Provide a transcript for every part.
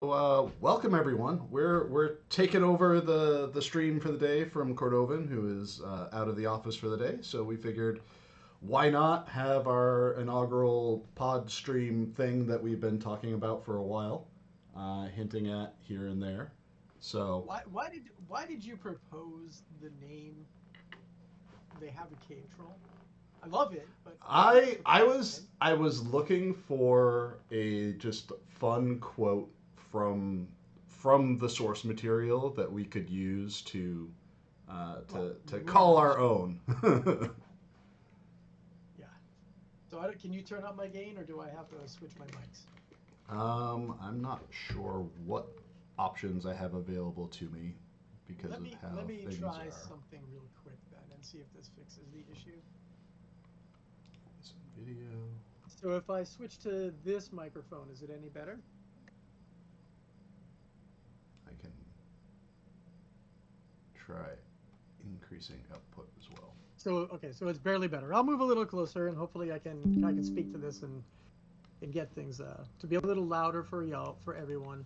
Welcome everyone. We're taking over the stream for the day from Cordovan, who is out of the office for the day. So we figured, why not have our inaugural pod stream thing that we've been talking about for a while, hinting at here and there. So Why did you propose the name They Have a Cave Troll? I love it, but why did you I propose the was name? I was looking for a just fun quote from the source material that we could use to Well, to we're in call the our Discord. own. Yeah. So can you turn up my gain, or do I have to switch my mics? I'm not sure what options I have available to me because Let of me let how me things try are. something real quick then, and see if this fixes the issue. Some video. So if I switch to this microphone, is it any better? I can try increasing output as well. So okay, so it's barely better. I'll move a little closer, and hopefully I can speak to this and get things to be a little louder for y'all, for everyone.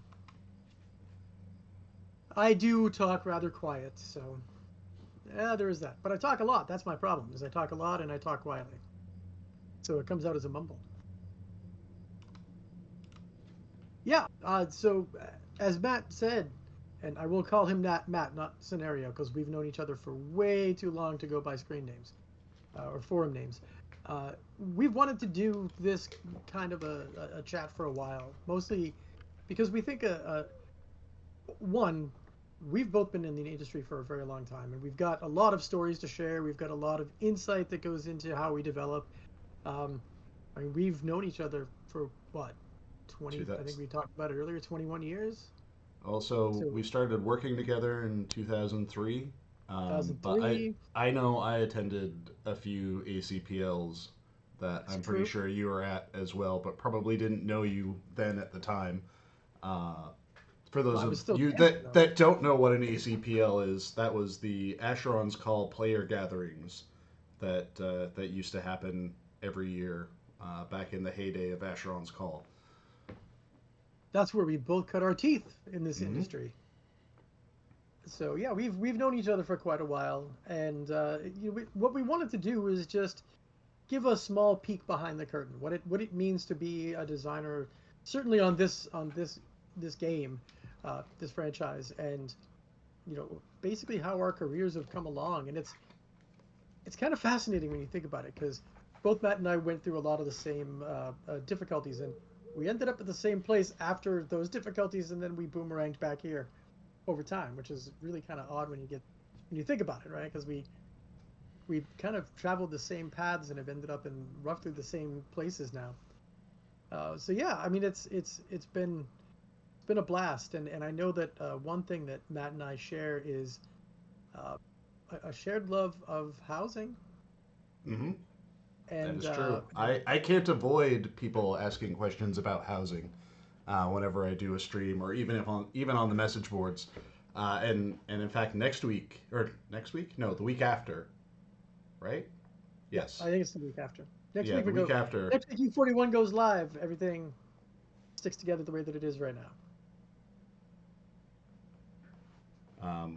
I do talk rather quiet, so yeah, there is that. But I talk a lot. That's my problem. Is I talk a lot and I talk quietly, so it comes out as a mumble. Yeah. As Matt said, and I will call him that Matt, not Scenario, because we've known each other for way too long to go by screen names or forum names. We've wanted to do this kind of a chat for a while, mostly because we think one, we've both been in the industry for a very long time, and we've got a lot of stories to share. We've got a lot of insight that goes into how we develop. Um, I mean, we've known each other for what, To 20? I think that. we talked about it earlier, 21 years. Also, So we started working together in 2003, but I 2003, I know I attended a few ACPLs that that's I'm pretty true. sure you were at as well, but probably didn't know you then at the time. Uh, for those Well, I of was still you dancing though. that don't know what an ACPL is, that was the Asheron's Call player gatherings that used to happen every year back in the heyday of Asheron's Call. That's where we both cut our teeth in this Hmm. industry. So yeah, we've known each other for quite a while, and what we wanted to do is just give a small peek behind the curtain, what it means to be a designer, certainly on this game, this franchise, and basically how our careers have come along. And it's kind of fascinating when you think about it, because both Matt and I went through a lot of the same difficulties, and we ended up at the same place after those difficulties, and then we boomeranged back here over time, which is really kind of odd when you think about it, right? Because we've kind of traveled the same paths and have ended up in roughly the same places now. So yeah, I mean it's been a blast, and I know that one thing that Matt and I share is uh, a shared love of housing, Hmm. That and is true. uh, and I can't avoid people asking questions about housing whenever I do a stream or even on the message boards. And in fact, next week? No, the week after, right? yeah, Yes. I think it's the week after. Next Yeah, week the we week go. after. Next week U41 goes live. Everything sticks together the way that it is right now.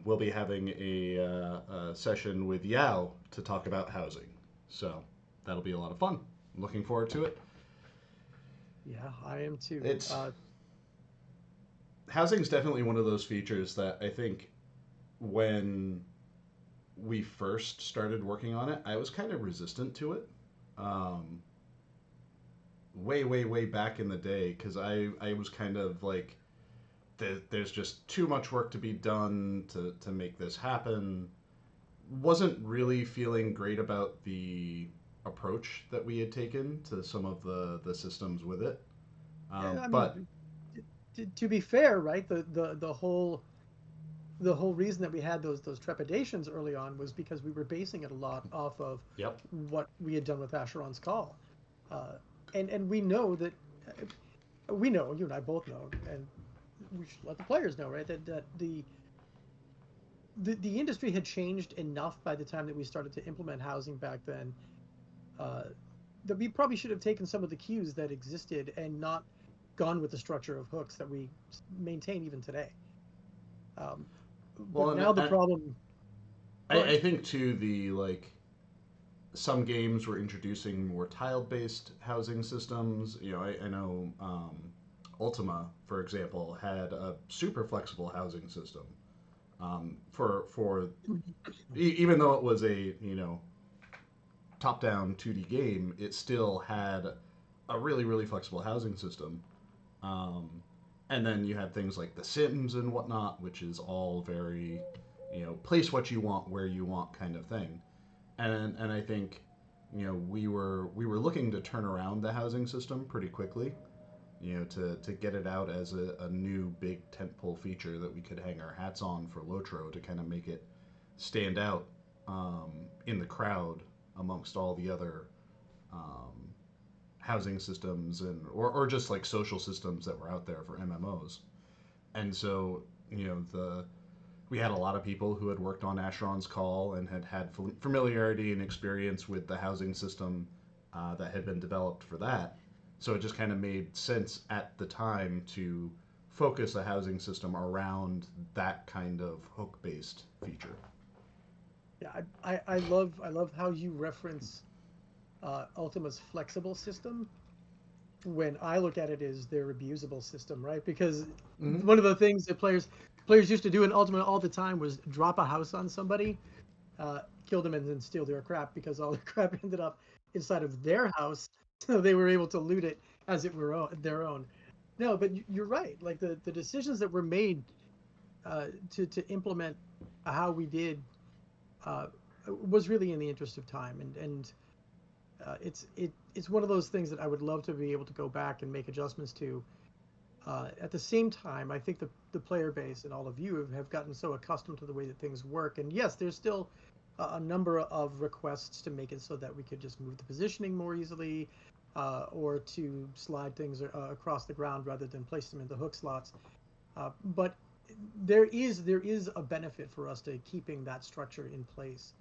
We'll be having a session with Yao to talk about housing. So that'll be a lot of fun. I'm looking forward to it. Yeah, I am too. It's Housing is definitely one of those features that I think when we first started working on it, I was kind of resistant to it. Um, way back in the day, because I was kind of like, there's just too much work to be done to make this happen. Wasn't really feeling great about the approach that we had taken to some of the systems with it. Yeah, I But mean, to be fair, right? The whole reason that we had those trepidations early on was because we were basing it a lot off of yep. what we had done with Asheron's Call, uh, and we know that we know, you and I both know, and we should let the players know, right? That the industry had changed enough by the time that we started to implement housing back then, uh, that we probably should have taken some of the cues that existed and not gone with the structure of hooks that we maintain even today. Um, Well, but now the problem. Go ahead. I think too the like some games were introducing more tile-based housing systems. I know Ultima, for example, had a super flexible housing system. For even though it was a top-down 2D game, it still had a really flexible housing system. Um, and then you had things like The Sims and whatnot, which is all very place what you want where you want kind of thing. And I think we were looking to turn around the housing system pretty quickly, to get it out as a new big tentpole feature that we could hang our hats on for Lotro to kind of make it stand out in the crowd amongst all the other um, housing systems or just like social systems that were out there for MMOs. And so the we had a lot of people who had worked on Asheron's Call and had familiarity and experience with the housing system that had been developed for that. So it just kind of made sense at the time to focus a housing system around that kind of hook-based feature. Yeah, I love how you reference Ultima's flexible system. When I look at it as their abusable system, right? Because Mm-hmm. one of the things that players used to do in Ultima all the time was drop a house on somebody, kill them, and then steal their crap because all the crap ended up inside of their house, so they were able to loot it as it were their own. No, but you're right. Like the decisions that were made to implement how we did uh, was really in the interest of time, and it's one of those things that I would love to be able to go back and make adjustments to. At the same time, I think the player base and all of you have gotten so accustomed to the way that things work. And yes, there's still a number of requests to make it so that we could just move the positioning more easily, or to slide things across the ground rather than place them in the hook slots. But there is a benefit for us to keeping that structure in place,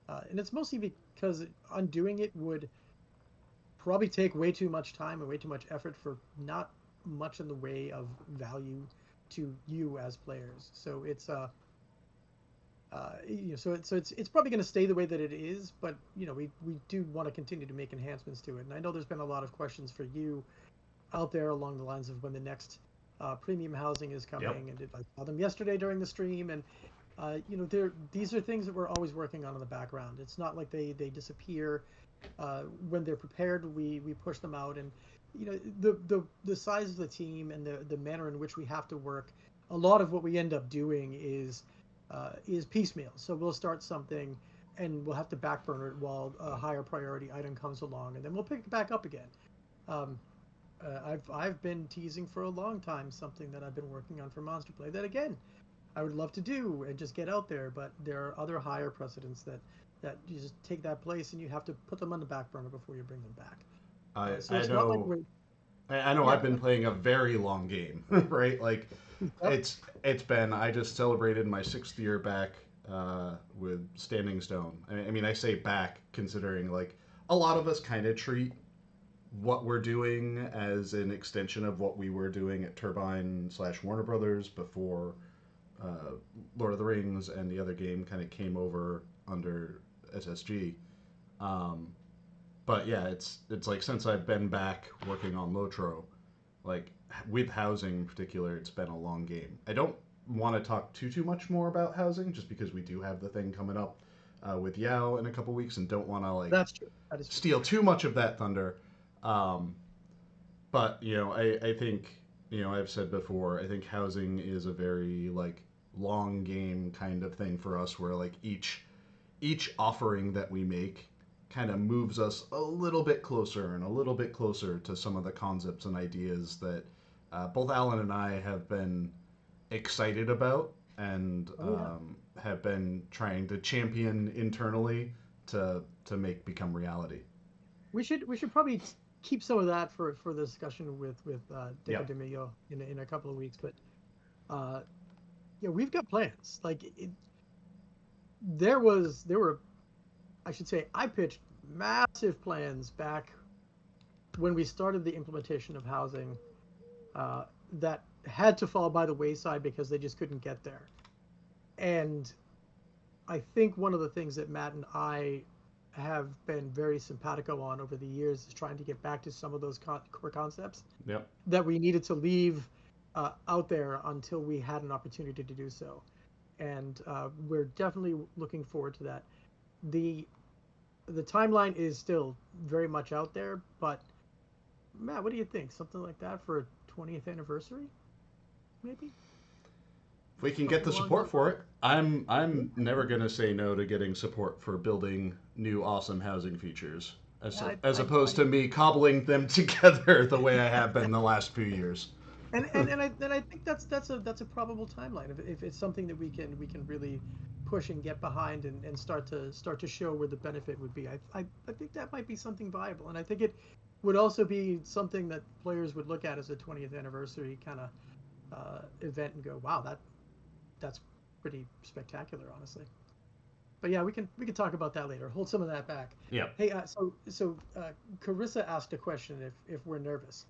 and it's mostly because undoing it would probably take way too much time and way too much effort for not much in the way of value to you as players. So it's probably going to stay the way that it is, but we do want to continue to make enhancements to it. And I know there's been a lot of questions for you out there along the lines of when the next premium housing is Yep. coming, and I saw them yesterday during the stream, and these are things that we're always working on in the background. It's not like they disappear. When they're prepared, we push them out, and the size of the team and the manner in which we have to work. A lot of what we end up doing is piecemeal. So we'll start something, and we'll have to backburner it while a higher priority item comes along, and then we'll pick it back up again. Um, I've been teasing for a long time something that I've been working on for Monster Play that again I would love to do and just get out there, but there are other higher precedents that you just take that place and you have to put them on the back burner before you bring them back. I So I it's not like know we're I know yeah, I've go been ahead. playing a very long game, right? Like Yep. it's been. I just celebrated my 6th year back with Standing Stone. I mean, I say back considering like a lot of us kind of treat what we're doing as an extension of what we were doing at Turbine slash Warner Brothers before uh, Lord of the Rings and the other game kind of came over under SSG. Um, but yeah, it's like since I've been back working on Lotro, like with housing in particular, it's been a long game. I don't want to talk too much more about housing just because we do have the thing coming up with Yao in a couple weeks and don't want to like That's true. That is true. steal too much of that thunder. Um, but I think I've said before, I think housing is a very like long game kind of thing for us where like each offering that we make kind of moves us a little bit closer and a little bit closer to some of the concepts and ideas that both Alan and I have been excited about and Oh yeah. have been trying to champion internally to make become reality. We should probably keep some of that for the discussion with Deco Yep. de Millo in a couple of weeks. But uh, yeah, we've got plans. Like there were I should say I pitched massive plans back when we started the implementation of housing uh, that had to fall by the wayside because they just couldn't get there. And I think one of the things that Matt and I have been very simpatico on over the years is trying to get back to some of those core concepts Yep. that we needed to leave out there until we had an opportunity to do so. And we're definitely looking forward to that. The the timeline is still very much out there, but Matt, what do you think? Something like that for a 20th anniversary, maybe? If we can get Something the along support those for lines? it, I'm never gonna say no to getting support for building new awesome housing features, Yeah, as opposed to me cobbling them together the way I have been the last few years. and I think that's a probable timeline if it's something that we can really push and get behind and start to show where the benefit would be. I think that might be something viable, and I think it would also be something that players would look at as a 20th anniversary kind of event and go, wow, that's pretty spectacular, honestly. But yeah, we can talk about that later. Hold some of that back. Yeah. Hey, so Carissa asked a question if we're nervous.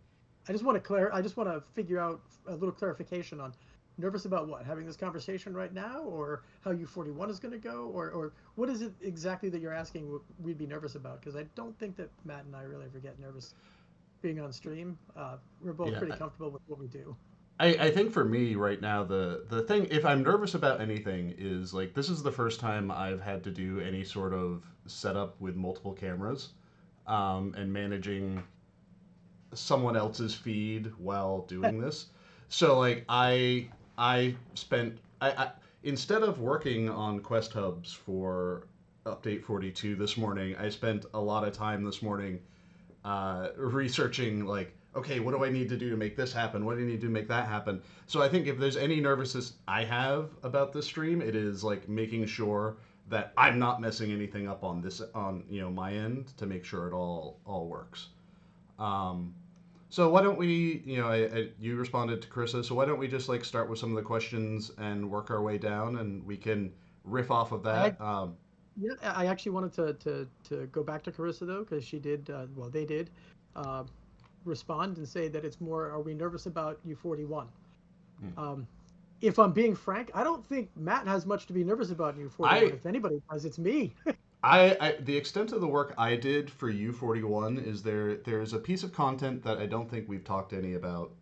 I just want to figure out a little clarification on nervous about what? Having this conversation right now, or how U41 is going to go, or what is it exactly that you're asking we'd be nervous about? Because I don't think that Matt and I really ever get nervous being on stream. We're both Yeah. pretty comfortable with what we do. I think for me right now the thing, if I'm nervous about anything, is like this is the first time I've had to do any sort of setup with multiple cameras, and managing someone else's feed while doing this. So like I spent I instead of working on Quest Hubs for update 42 this morning, I spent a lot of time this morning researching, like, okay, what do I need to do to make this happen? What do I need to make that happen? So I think if there's any nervousness I have about this stream, it is like making sure that I'm not messing anything up on this, on my end, to make sure it all works. Um, so why don't we, you responded to Carissa, so why don't we just like start with some of the questions and work our way down, and we can riff off of I that. Yeah, I actually wanted to go back to Carissa though, because she did well, they did uh, respond and say that it's more, are we nervous about U41? Um, if I'm being frank, I don't think Matt has much to be nervous about in U41. I If anybody does, it's me. the extent of the work I did for U41 is there's a piece of content that I don't think we've talked any about,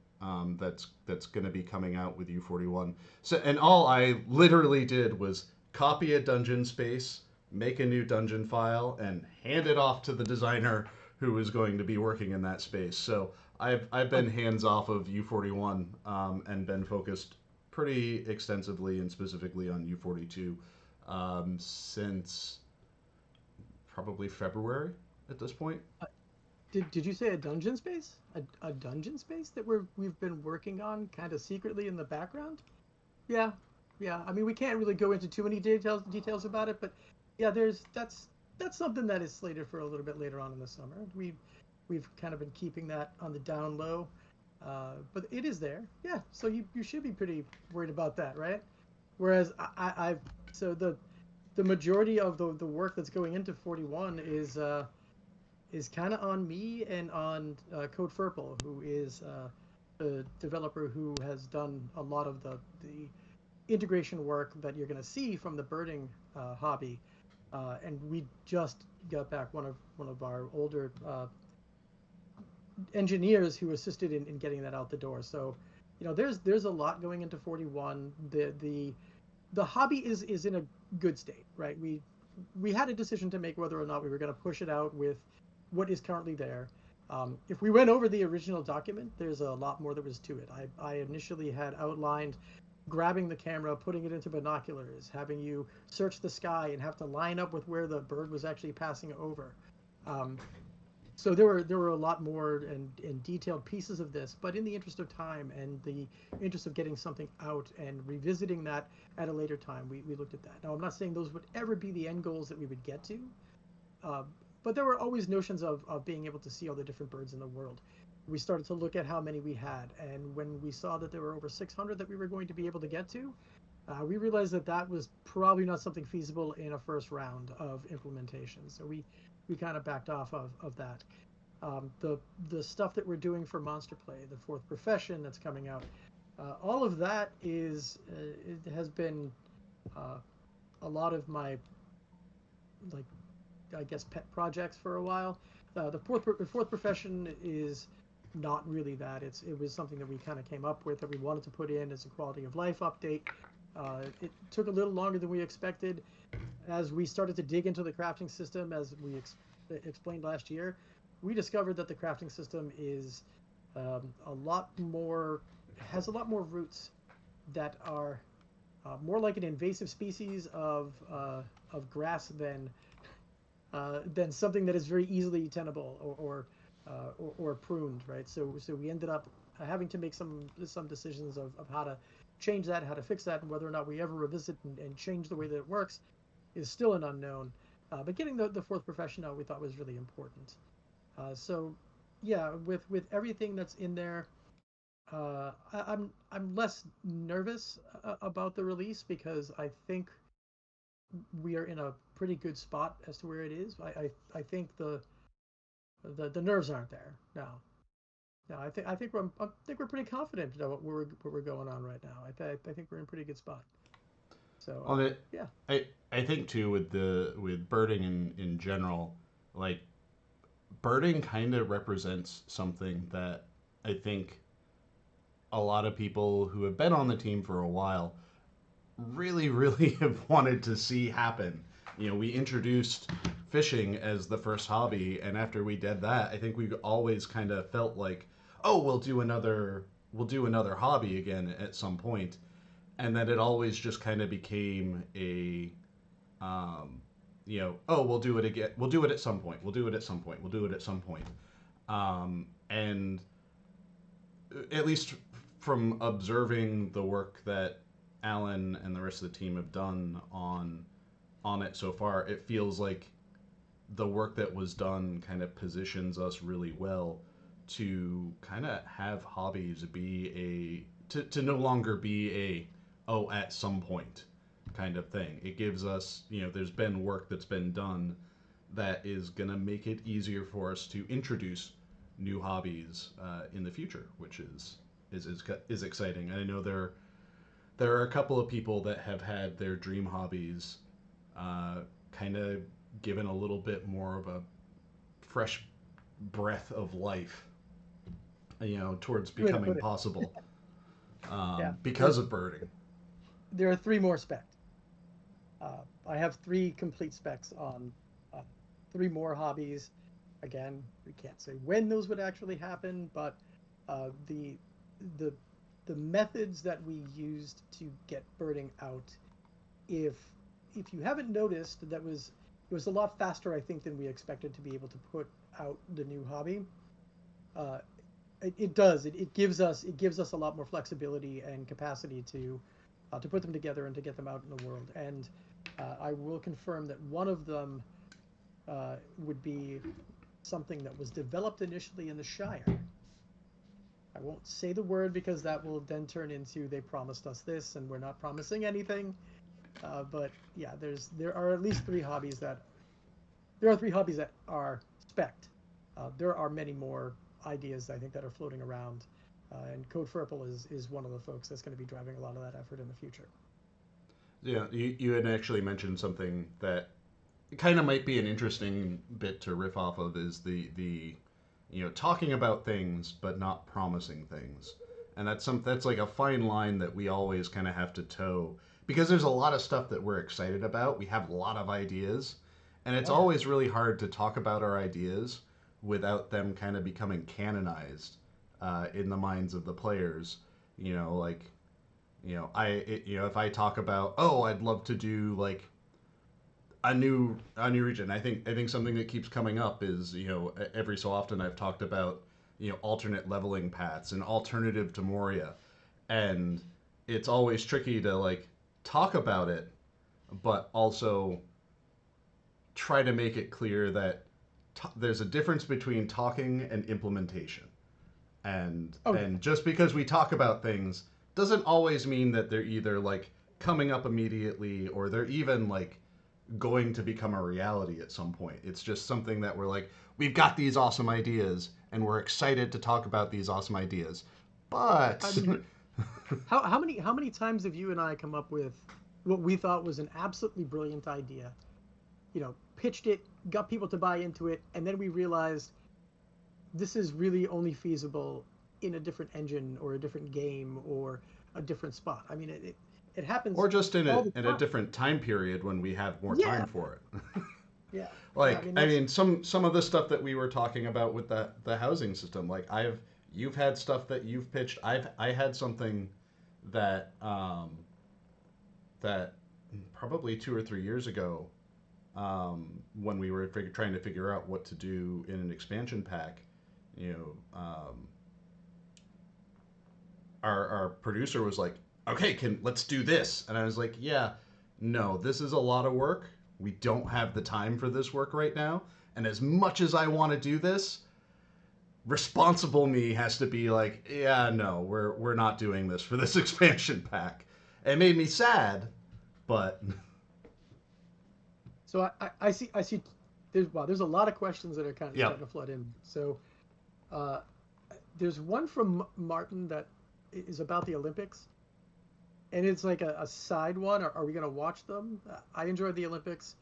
that's going to be coming out with U41. So, and all I literally did was copy a dungeon space, make a new dungeon file, and hand it off to the designer who is going to be working in that space. So I've been hands off of U41, and been focused pretty extensively and specifically on U42, since probably February at this point. Did you say a dungeon space? A dungeon space that we've been working on kind of secretly in the background? Yeah, yeah. I mean, we can't really go into too many details about it, but yeah, that's something that is slated for a little bit later on in the summer. We've kind of been keeping that on the down low, but it is there. Yeah, so you should be pretty worried about that, right? Whereas I've so the majority of the work that's going into 41 is kind of on me and on Code Furple, who is the developer who has done a lot of the integration work that you're going to see from the birding hobby. And we just got back one of our older engineers who assisted in getting that out the door. So, there's a lot going into 41. The hobby is in a good state, right? We had a decision to make whether or not we were going to push it out with what is currently there. If we went over the original document, there's a lot more that was to it. I initially had outlined grabbing the camera, putting it into binoculars, having you search the sky and have to line up with where the bird was actually passing over. Um, so there were a lot more and detailed pieces of this, but in the interest of time and the interest of getting something out and revisiting that at a later time, we looked at that. Now, I'm not saying those would ever be the end goals that we would get to, uh, but there were always notions of being able to see all the different birds in the world. We started to look at how many we had, and when we saw that there were over 600 that we were going to be able to get to, we realized that that was probably not something feasible in a first round of implementation. So we kind of backed off of that. the stuff that we're doing for Monster Play, the fourth profession that's coming out, all of that is it has been uh, a lot of my, like, I guess, pet projects for a while. The fourth profession is not really that. It was something that we kind of came up with that we wanted to put in as a quality of life update. It took a little longer than we expected. As we started to dig into the crafting system, as we explained last year, we discovered that the crafting system is a lot more has a lot more roots that are more like an invasive species of grass than something that is very easily tenable or pruned, right? So we ended up having to make some decisions of how to change that, how to fix that, and whether or not we ever revisit and change the way that it works is still an unknown. But getting the fourth profession out, we thought was really important. So yeah, with everything that's in there, I'm less nervous about the release because I think we are in a pretty good spot as to where it is. I think the nerves aren't there. No, no. I think we're pretty confident about where we're going on right now. I think we're in a pretty good spot. So On it, yeah, I think too with birding in general, like birding kind of represents something that I think a lot of people who have been on the team for a while really have wanted to see happen. You know, we introduced fishing as the first hobby, and after we did that, I think we always kind of felt like, oh, we'll do another hobby again at some point, and then it always just kind of became a, um, oh, we'll do it again. We'll do it at some point. We'll do it at some point. We'll do it at some point. And at least from observing the work that Alan and the rest of the team have done on it so far, it feels like the work that was done kind of positions us really well to kind of have hobbies be to no longer be a oh at some point kind of thing. It gives us, there's been work that's been done that is going to make it easier for us to introduce new hobbies in the future, which is exciting. And I know there are a couple of people that have had their dream hobbies kind of given a little bit more of a fresh breath of life, towards good way to becoming put it. possible Yeah, because of birding. there are three more specs. I have three complete specs on uh, three more hobbies. Again, we can't say when those would actually happen, but uh, the the the methods that we used to get birding out, if you haven't noticed, it was a lot faster, I think, than we expected to be able to put out the new hobby. Uh, it does. It gives us a lot more flexibility and capacity to put them together and to get them out in the world. And I will confirm that one of them would be something that was developed initially in the Shire. I won't say the word because that will then turn into they promised us this and we're not promising anything. But yeah, there are at least three hobbies that are spec'd. There are many more ideas I think that are floating around, and Code Purple is one of the folks that's going to be driving a lot of that effort in the future. Yeah, you had actually mentioned something that kind of might be an interesting bit to riff off of is the talking about things but not promising things, and that's like a fine line that we always kind of have to toe because there's a lot of stuff that we're excited about. We have a lot of ideas, and it's Oh yeah. always really hard to talk about our ideas without them kind of becoming canonized in the minds of the players. Like if I talk about, oh, I'd love to do like a new region. I think something that keeps coming up is, every so often I've talked about, alternate leveling paths, an alternative to Moria, and it's always tricky to like talk about it, but also try to make it clear that there's a difference between talking and implementation. and Oh yeah. and just because we talk about things doesn't always mean that they're either like coming up immediately or they're even like going to become a reality at some point. It's just something that we're like, we've got these awesome ideas and we're excited to talk about these awesome ideas. I But mean, how many times have you and I come up with what we thought was an absolutely brilliant idea? Pitched it, got people to buy into it, and then we realized this is really only feasible in a different engine or a different game or a different spot. I mean, it happens or just all the in a time. different time period when we have more Yeah, time for it. yeah, yeah. I Like, mean, I that's mean, some of the stuff that we were talking about with the housing system, like you've had stuff that you've pitched. I had something that that probably 2 or 3 years ago, when we were trying to figure out what to do in an expansion pack, you know, our producer was like, "Okay, can let's do this," and I was like, "Yeah, no, this is a lot of work. We don't have the time for this work right now, and as much as I want to do this, responsible me has to be like, yeah, no, we're not doing this for this expansion pack." It made me sad, but so I see. There's a lot of questions that are kind of yeah. starting to flood in. So uh, there's one from Martin that is about the Olympics, and it's like a side one. Are we going to watch them? I enjoyed the Olympics,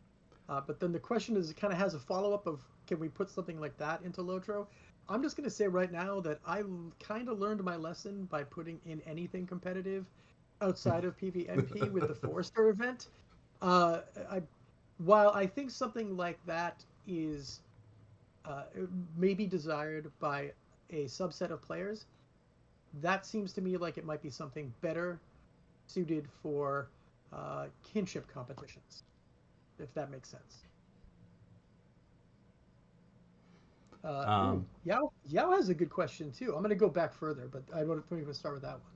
but then the question is, it kind of has a follow up of, can we put something like that into Lotro? I'm just going to say right now that I kind of learned my lesson by putting in anything competitive outside of PvMP with the Forester event. Uh, I, while I think something like that is uh, maybe desired by a subset of players, that seems to me like it might be something better suited for kinship competitions, if that makes sense. um, Yao has a good question too. I'm going to go back further, but I want to start with that one.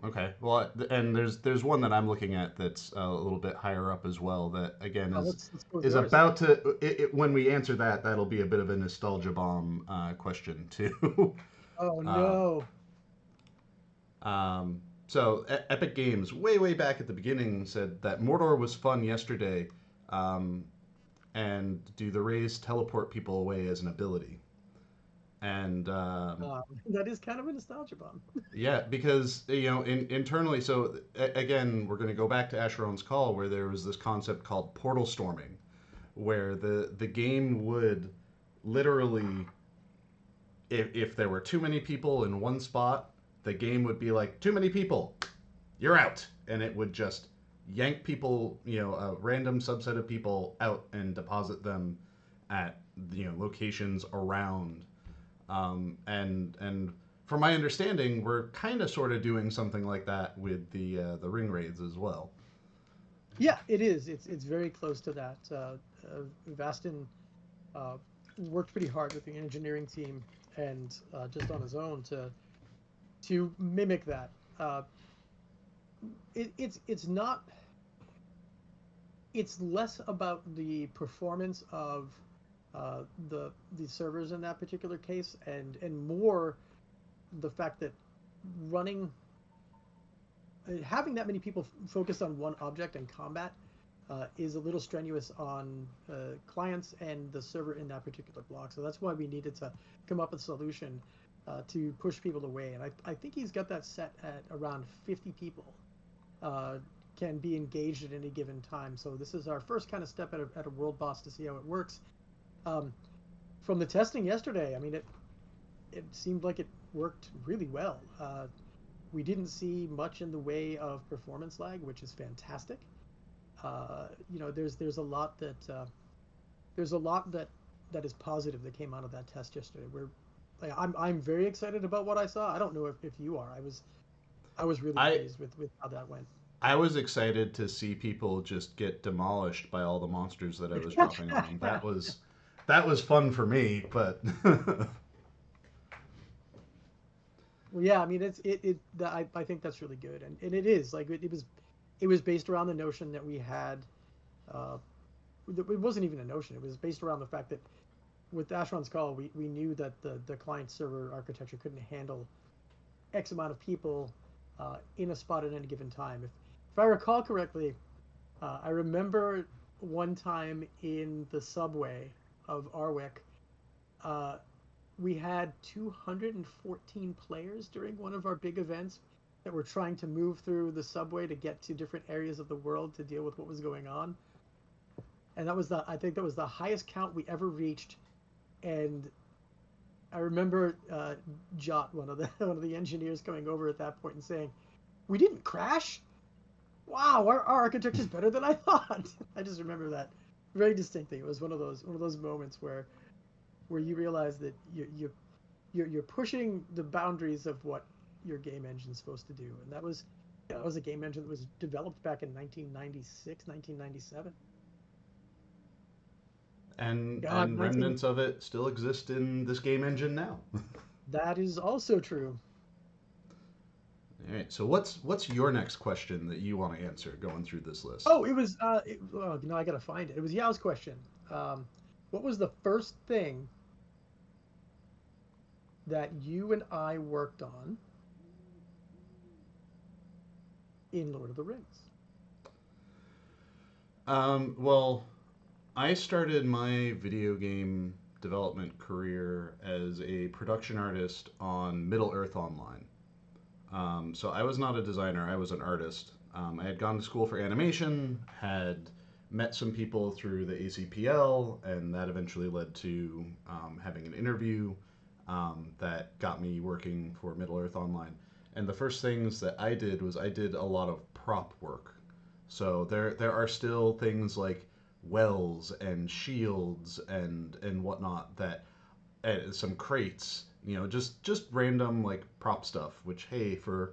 okay. Well, and there's one that I'm looking at that's a little bit higher up as well. That again Let's go with is yours. about to. When we answer that, that'll be a bit of a nostalgia bomb question too. Oh um, no. so Epic Games, way back at the beginning, said that Mordor was fun yesterday, um, and do the rays teleport people away as an ability? And That is kind of a nostalgia bomb. yeah, because internally, so again, we're going to go back to Asheron's Call, where there was this concept called portal storming, where the game would literally, if there were too many people in one spot, the game would be like, too many people, you're out, and it would just yank people, a random subset of people out and deposit them at locations around. And from my understanding, we're kind of sort of doing something like that with the ring raids as well. Yeah, it is. It's very close to that. Vastin uh, worked pretty hard with the engineering team and just on his own to mimic that. Uh, it's not. It's less about the performance of the servers in that particular case, and more the fact that running having that many people focused on one object and combat is a little strenuous on clients and the server in that particular block. So that's why we needed to come up with a solution to push people away. And I think he's got that set at around 50 people uh, can be engaged at any given time. So this is our first kind of step at a world boss to see how it works. Um, from the testing yesterday, I mean, it seemed like it worked really well. We didn't see much in the way of performance lag, which is fantastic. There's a lot that is positive that came out of that test yesterday. I'm very excited about what I saw. I don't know if you are. I was really I pleased with how that went. I was excited to see people just get demolished by all the monsters that I was dropping on them. That was fun for me, but Well, yeah, I mean I think that's really good, and it is like it was based around the notion that we had. Uh, it wasn't even a notion. It was based around the fact that with Asheron's Call, we knew that the client server architecture couldn't handle X amount of people in a spot at any given time. If I recall correctly, I remember one time in the subway of Arwick, uh, we had 214 players during one of our big events that were trying to move through the subway to get to different areas of the world to deal with what was going on. And that was I think that was the highest count we ever reached. And I remember Jot, one of the engineers, coming over at that point and saying, "We didn't crash. Wow, our architecture is better than I thought." I just remember that very distinctly. It was one of those moments where you realize that you're pushing the boundaries of what your game engine's supposed to do, and that was a game engine that was developed back in 1996, 1997. God, And 19. remnants of it still exist in this game engine now. That is also true. All right. So what's your next question that you want to answer going through this list? Oh, it was. Oh, no, I gotta find it. It was Yao's question. Um, what was the first thing that you and I worked on in Lord of the Rings? Well, I started my video game development career as a production artist on Middle Earth Online. So I was not a designer, I was an artist. I had gone to school for animation, had met some people through the ACPL, and that eventually led to having an interview that got me working for Middle Earth Online. And the first things that I did was I did a lot of prop work. So there are still things like wells and shields and whatnot that some crates, just random like prop stuff. Which hey, for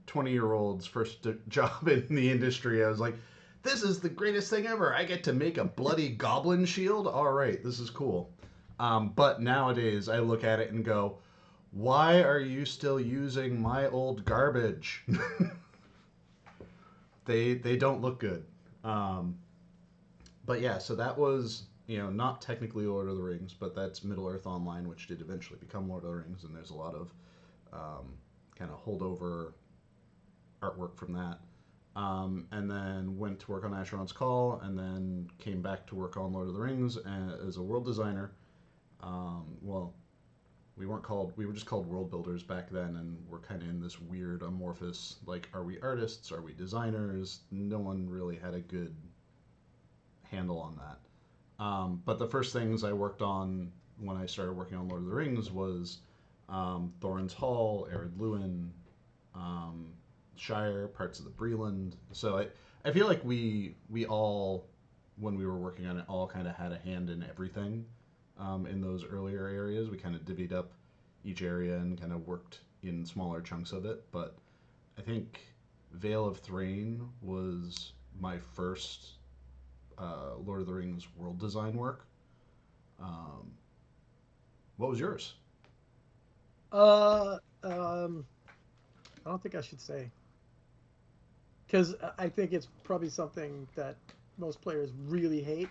20-year-old's first job in the industry, I was like, this is the greatest thing ever. I get to make a bloody goblin shield. All right, this is cool. But nowadays, I look at it and go, why are you still using my old garbage? They don't look good. Um, but yeah, so that was not technically Lord of the Rings, but that's Middle Earth Online, which did eventually become Lord of the Rings, and there's a lot of kind of holdover artwork from that. And then went to work on Asheron's Call, and then came back to work on Lord of the Rings as a world designer. Well, we were just called world builders back then, and we're kind of in this weird amorphous, like, are we artists, are we designers? No one really had a good handle on that. But the first things I worked on when I started working on Lord of the Rings was Thorin's Hall, Ered Luin, um, Shire, parts of the Breland. So I feel like we all, when we were working on it, all kind of had a hand in everything. In those earlier areas, we kind of divvied up each area and kind of worked in smaller chunks of it. But I think Vale of Thrain was my first Lord of the Rings world design work. Um, what was yours? Uh, um, I don't think I should say, because I think it's probably something that most players really hate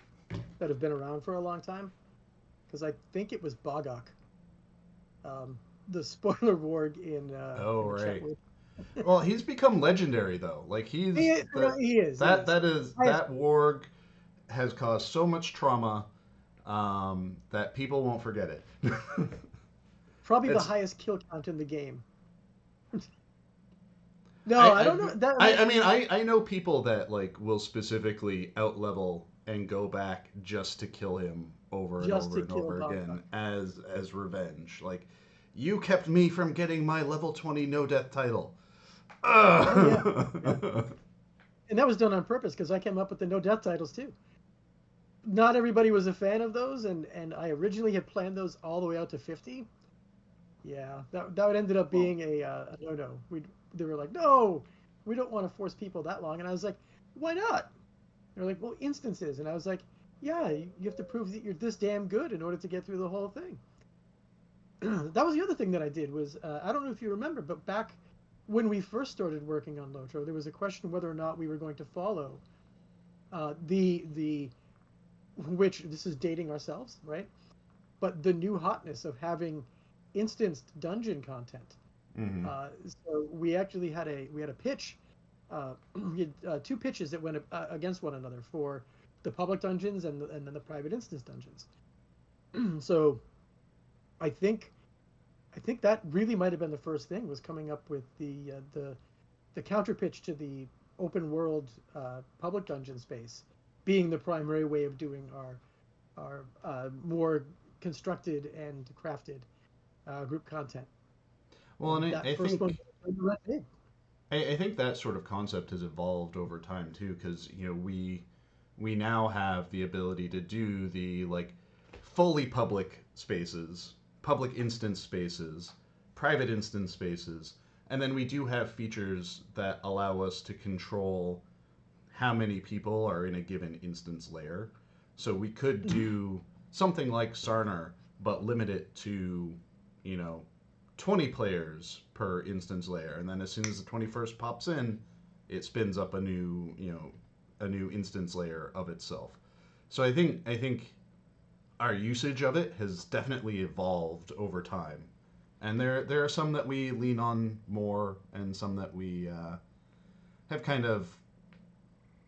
that have been around for a long time. Because I think it was Bogok, the spoiler warg Oh, in the chat right. room. Well, he's become legendary though. Like He he's is, no, he is, he is. I, that warg has caused so much trauma that people won't forget it. Probably the it's highest kill count in the game. No, I I don't know that. I mean I know people that like will specifically out level and go back just to kill him over and Just over to and kill over Bogok. again as revenge. Like you kept me from getting my level 20 no death title. Oh yeah, yeah. Ugh. And that was done on purpose because I came up with the no death titles too. Not everybody was a fan of those, and I originally had planned those all the way out to 50. Yeah, that ended up Well, behave a no no. They were like, no, we don't want to force people that long, and I was like, why not? They're like, well, instances, and I was like, yeah, you have to prove that you're this damn good in order to get through the whole thing. That was the other thing that I did was I don't know if you remember, but back when we first started working on Lotro, there was a question whether or not we were going to follow the which this is dating ourselves, right? But the new hotness of having instanced dungeon content. mm-hmm. So we actually had a pitch you had two pitches that went against one another for the public dungeons and then the private instance dungeons. So I think I think that really might have been the first thing was coming up with the counter pitch to the open world public dungeon space being the primary way of doing our more constructed and crafted group content. Well, And and that I first one think went big. I think that sort of concept has evolved over time too, because we now have the ability to do the like fully public spaces, public instance spaces, private instance spaces, and then we do have features that allow us to control how many people are in a given instance layer. So we could do something like Sarnar, but limit it to, you know, 20 players per instance layer. And then as soon as the 21st pops in, it spins up a new, a new instance layer of itself. So I think our usage of it has definitely evolved over time. And there are some that we lean on more, and some that we have kind of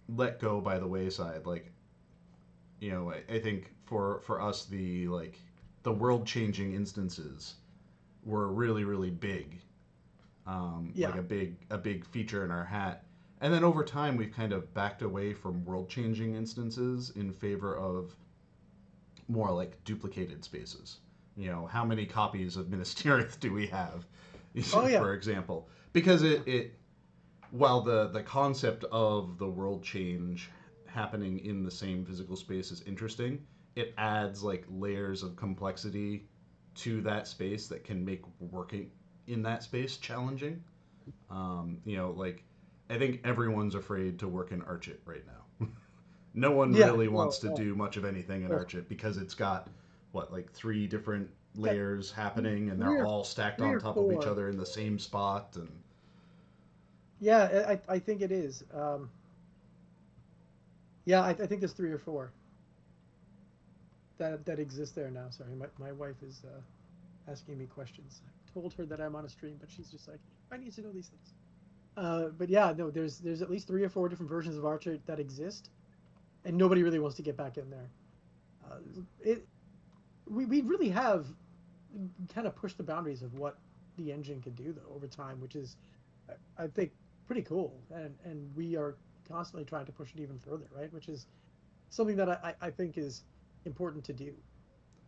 let go by the wayside. Like I think for us the world changing instances were really big, like Yeah. a big feature in our hat. And then over time, we've kind of backed away from world changing instances in favor of more like duplicated spaces. How many copies of Minas Tirith do we have, Oh yeah. for example? Because it while the concept of the world change happening in the same physical space is interesting, it adds like layers of complexity to that space that can make working in that space challenging. Like I think everyone's afraid to work in Archit right now. No one Yeah. really No, wants to no. do much of anything in Oh, Archit because it's got what like three different yeah. layers Three, happening and they're three or all stacked three on or top of each four. other in the same spot and Yeah, I think it is. Yeah, I think there's three or four that exist there now. Sorry, my wife is asking me questions. I told her that I'm on a stream, but she's just like, I need to know these things. But yeah, no, there's at least three or four different versions of Archer that exist, and nobody really wants to get back in there. It we really have kind of pushed the boundaries of what the engine can do though over time, which is I think pretty cool, and we are constantly trying to push it even further, right? Which is something that I think is important to do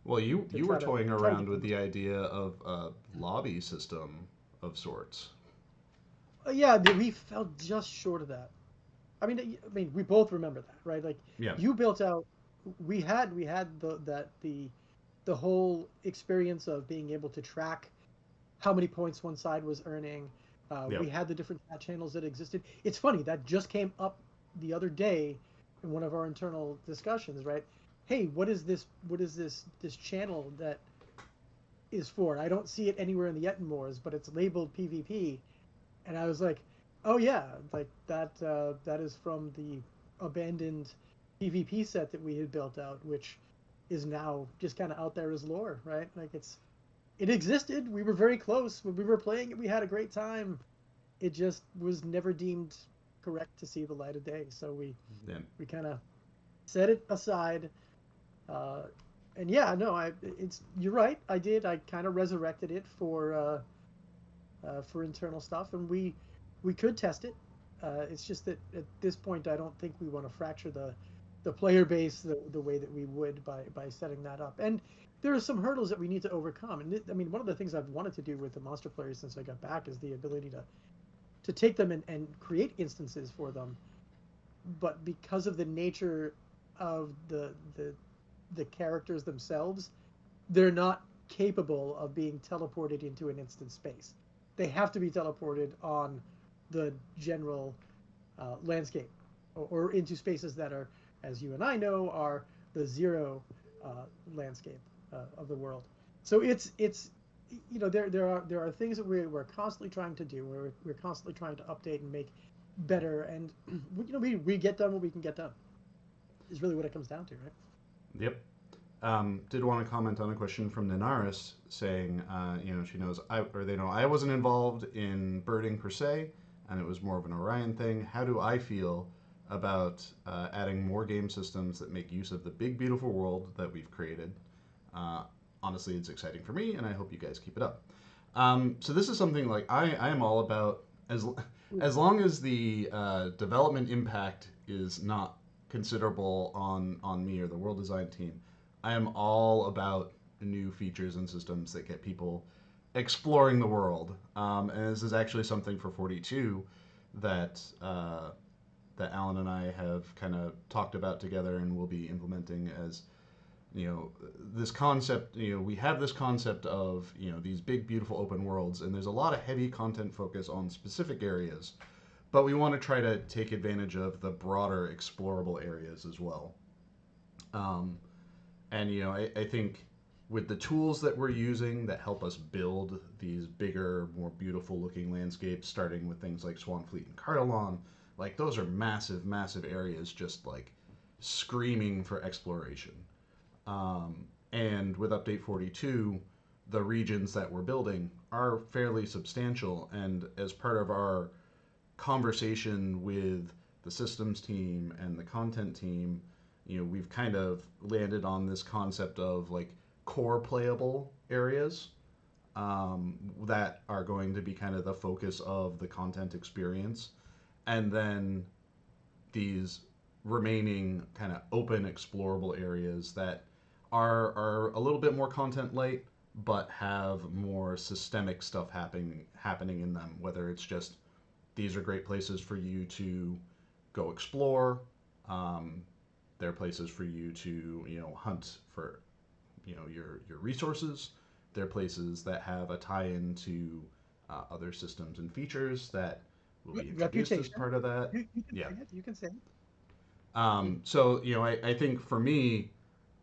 well, you to you were toying try to around get with people. the idea of a lobby system of sorts. Yeah, we fell just short of that. I mean, we both remember that, right? Like Yeah. you built out. We had the whole experience of being able to track how many points one side was earning. We Yep. had the different chat channels that existed. It's funny that just came up the other day in one of our internal discussions, right? Hey, what is this? What is this channel that is for? I don't see it anywhere in the Ettenmoors, but it's labeled PvP, and I was like, oh yeah, like that is from the abandoned PvP set that we had built out, which is now just kind of out there as lore, right? Like it existed. We were very close when we were playing it. We had a great time. It just was never deemed correct to see the light of day. So Yeah. we kind of set it aside. Uh, and yeah, no, it's you're right. I did. I kind of resurrected it for internal stuff, and we could test it. It's just that at this point, I don't think we want to fracture the player base the way that we would by setting that up. And there are some hurdles that we need to overcome. And I mean, one of the things I've wanted to do with the monster players since I got back is the ability to take them and create instances for them. But because of the nature of the characters themselves, they're not capable of being teleported into an instant space. They have to be teleported on the general landscape or into spaces that are, as you and I know, are the zero landscape of the world. So it's there are things that we're constantly trying to do. We're constantly trying to update and make better, and we get done what we can get done. Is really what it comes down to, right? Yep. Did want to comment on a question from Ninaris saying, she knows I or they know I wasn't involved in birding per se, and it was more of an Orion thing. How do I feel about adding more game systems that make use of the big, beautiful world that we've created? Uh, Honestly, it's exciting for me, and I hope you guys keep it up. So this is something like I am all about as long as the development impact is not considerable on me or the world design team. I am all about new features and systems that get people exploring the world. And this is actually something for 42 that that Alan and I have kind of talked about together and will be implementing as this concept. We have this concept of these big beautiful open worlds, and there's a lot of heavy content focus on specific areas, but we want to try to take advantage of the broader explorable areas as well. um, and I think with the tools that we're using that help us build these bigger, more beautiful looking landscapes, starting with things like Swanfleet and Cardelon, like those are massive, massive areas just like screaming for exploration. And with Update 42, the regions that we're building are fairly substantial. And as part of our conversation with the systems team and the content team, we've kind of landed on this concept of like core playable areas that are going to be kind of the focus of the content experience. And then these remaining kind of open explorable areas that are a little bit more content light but have more systemic stuff happening in them, whether it's just these are great places for you to go explore. um, they're places for you to hunt for your resources. They're places that have a tie-in to other systems and features that will be introduced as Reputation. part of that. You can Yeah. say it. You can say it. So I think for me,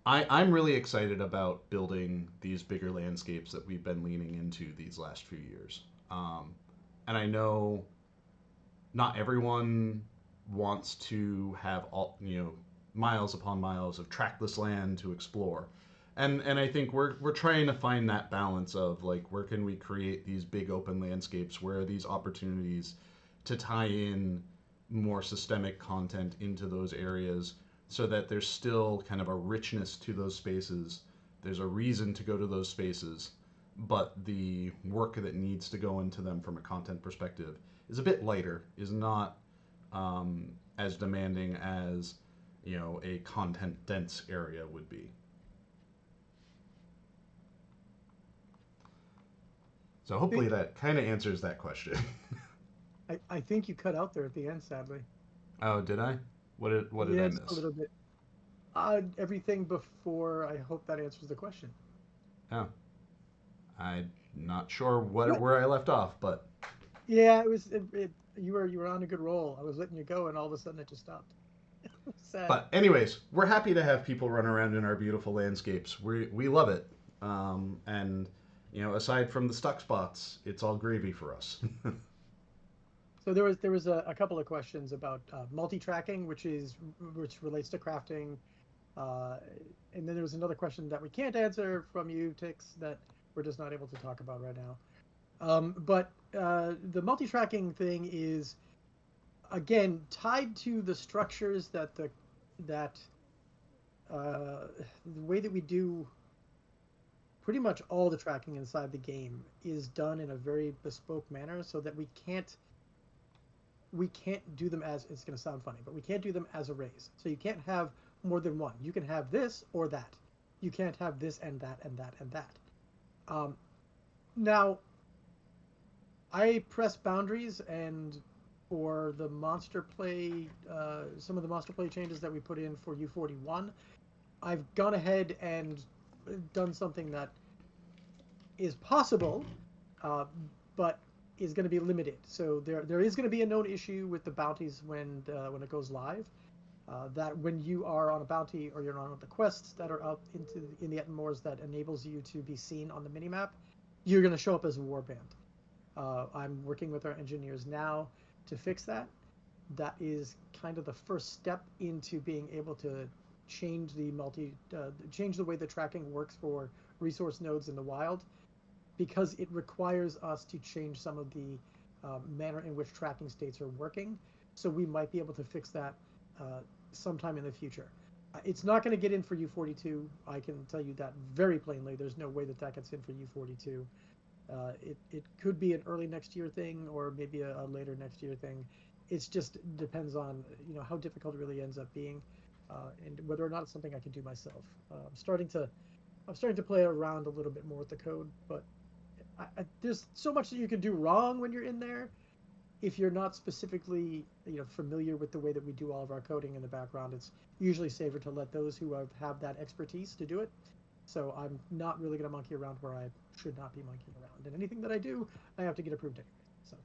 I'm really excited about building these bigger landscapes that we've been leaning into these last few years. And I know not everyone wants to have all miles upon miles of trackless land to explore. And I think we're trying to find that balance of like where can we create these big open landscapes, where are these opportunities to tie in more systemic content into those areas so that there's still kind of a richness to those spaces. There's a reason to go to those spaces, but the work that needs to go into them from a content perspective is a bit lighter, is not as demanding as a content dense area would be. So I hopefully think that kind of answers that question. I think you cut out there at the end, sadly. Oh, did I? What did I Yeah, just a miss? little bit. Everything before. I hope that answers the question. Oh, I'm not sure What? where I left off, but Yeah, it was. You were on a good roll. I was letting you go, and all of a sudden it just stopped. Sad. anyways, we're happy to have people run around in our beautiful landscapes. We love it, and aside from the stuck spots, it's all gravy for us. So there was a couple of questions about multi-tracking, which relates to crafting, uh, and then there was another question that we can't answer from you, Tix, that we're just not able to talk about right now. But the multi-tracking thing is again tied to the structures that the way that we do pretty much all the tracking inside the game is done in a very bespoke manner, so that we can't do them as, it's going to sound funny, but we can't do them as arrays. So you can't have more than one. You can have this or that. You can't have this and that and that and that. Um, Now, I press boundaries, and for the monster play, some of the monster play changes that we put in for U41, I've gone ahead and done something that is possible, uh, but is going to be limited. So there is going to be a known issue with the bounties when it goes live. That when you are on a bounty or you're on the quests that are out in the Ettenmoors that enables you to be seen on the minimap, you're going to show up as a warband. I'm working with our engineers now to fix that. That is kind of the first step into being able to change the way the tracking works for resource nodes in the wild, because it requires us to change some of the manner in which tracking states are working. So we might be able to fix that uh, sometime in the future. It's not going to get in for U42. I can tell you that very plainly. There's no way that that gets in for U42. It could be an early next year thing or maybe a later next year thing. It's just depends on how difficult it really ends up being, and whether or not it's something I can do myself. I'm starting to play around a little bit more with the code, but there's so much that you can do wrong when you're in there. If you're not specifically familiar with the way that we do all of our coding in the background, it's usually safer to let those who have that expertise to do it. So I'm not really going to monkey around where I should not be monkeying around. And anything that I do, I have to get approved anyway. So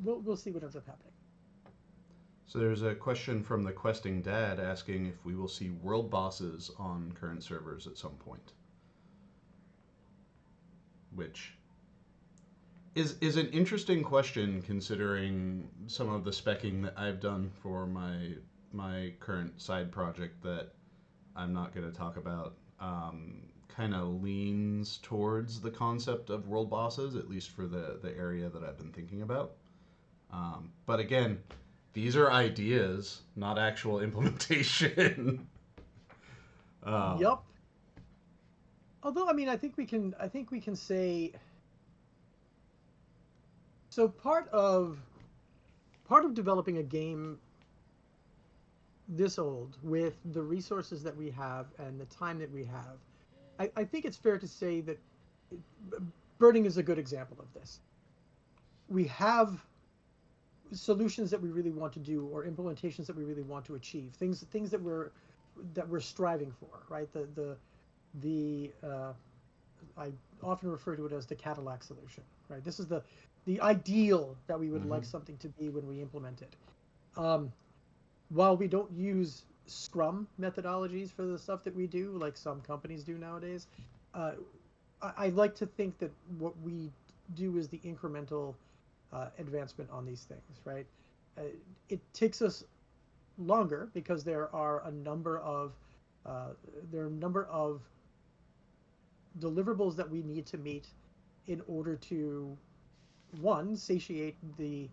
we'll see what ends up happening. So there's a question from the questing dad asking if we will see world bosses on current servers at some point, which is an interesting question considering some of the specking that I've done for my current side project that I'm not going to talk about. Kind of leans towards the concept of world bosses, at least for the area that I've been thinking about. But again, these are ideas, not actual implementation. um, Yup. Although I mean, I think we can say so. Part of developing a game this old with the resources that we have and the time that we have, I think it's fair to say that birding is a good example of this. We have solutions that we really want to do or implementations that we really want to achieve, things that we're striving for, right? The I often refer to it as the Cadillac solution, right? This is the ideal that we would like mhm. something to be when we implement it. um, while we don't use Scrum methodologies for the stuff that we do, like some companies do nowadays, uh, I like to think that what we do is the incremental advancement on these things, right? Uh, it takes us longer because uh, there are a number of deliverables that we need to meet in order to one satiate the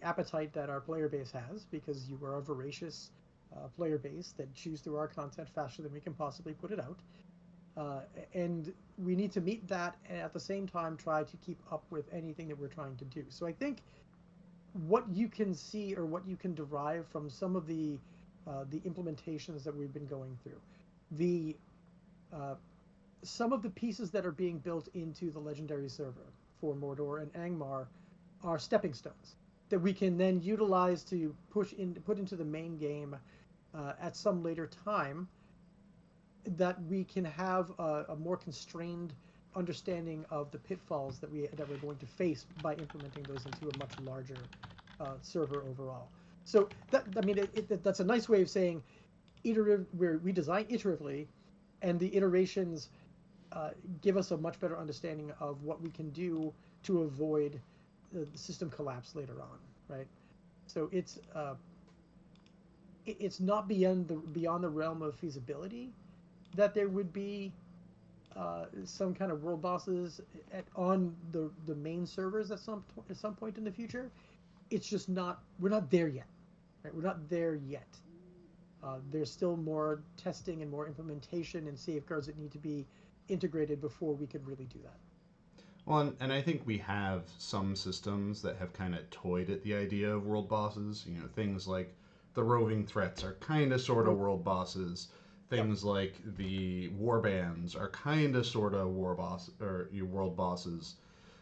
appetite that our player base has, because you are a voracious player base that chews through our content faster than we can possibly put it out. Uh, and we need to meet that and at the same time try to keep up with anything that we're trying to do. So I think what you can see or what you can derive from some of the implementations that we've been going through, the uh, some of the pieces that are being built into the legendary server for Mordor and Angmar are stepping stones that we can then utilize to put into the main game at some later time, that we can have a more constrained understanding of the pitfalls that we're going to face by implementing those into a much larger server overall. So that I mean that's a nice way of saying iterative, where we design iteratively, and the iterations uh, give us a much better understanding of what we can do to avoid the system collapse later on, right? So it's not beyond the realm of feasibility that there would be some kind of world bosses on the main servers at some point in the future. It's just not we're not there yet, right? We're not there yet. There's still more testing and more implementation and safeguards that need to be integrated before we could really do that. Well, and I think we have some systems that have kind of toyed at the idea of world bosses. You know, things like the roving threats are kind of sort of Ro- world bosses. yep. Things like the war bands are kind of sort of war boss or world bosses.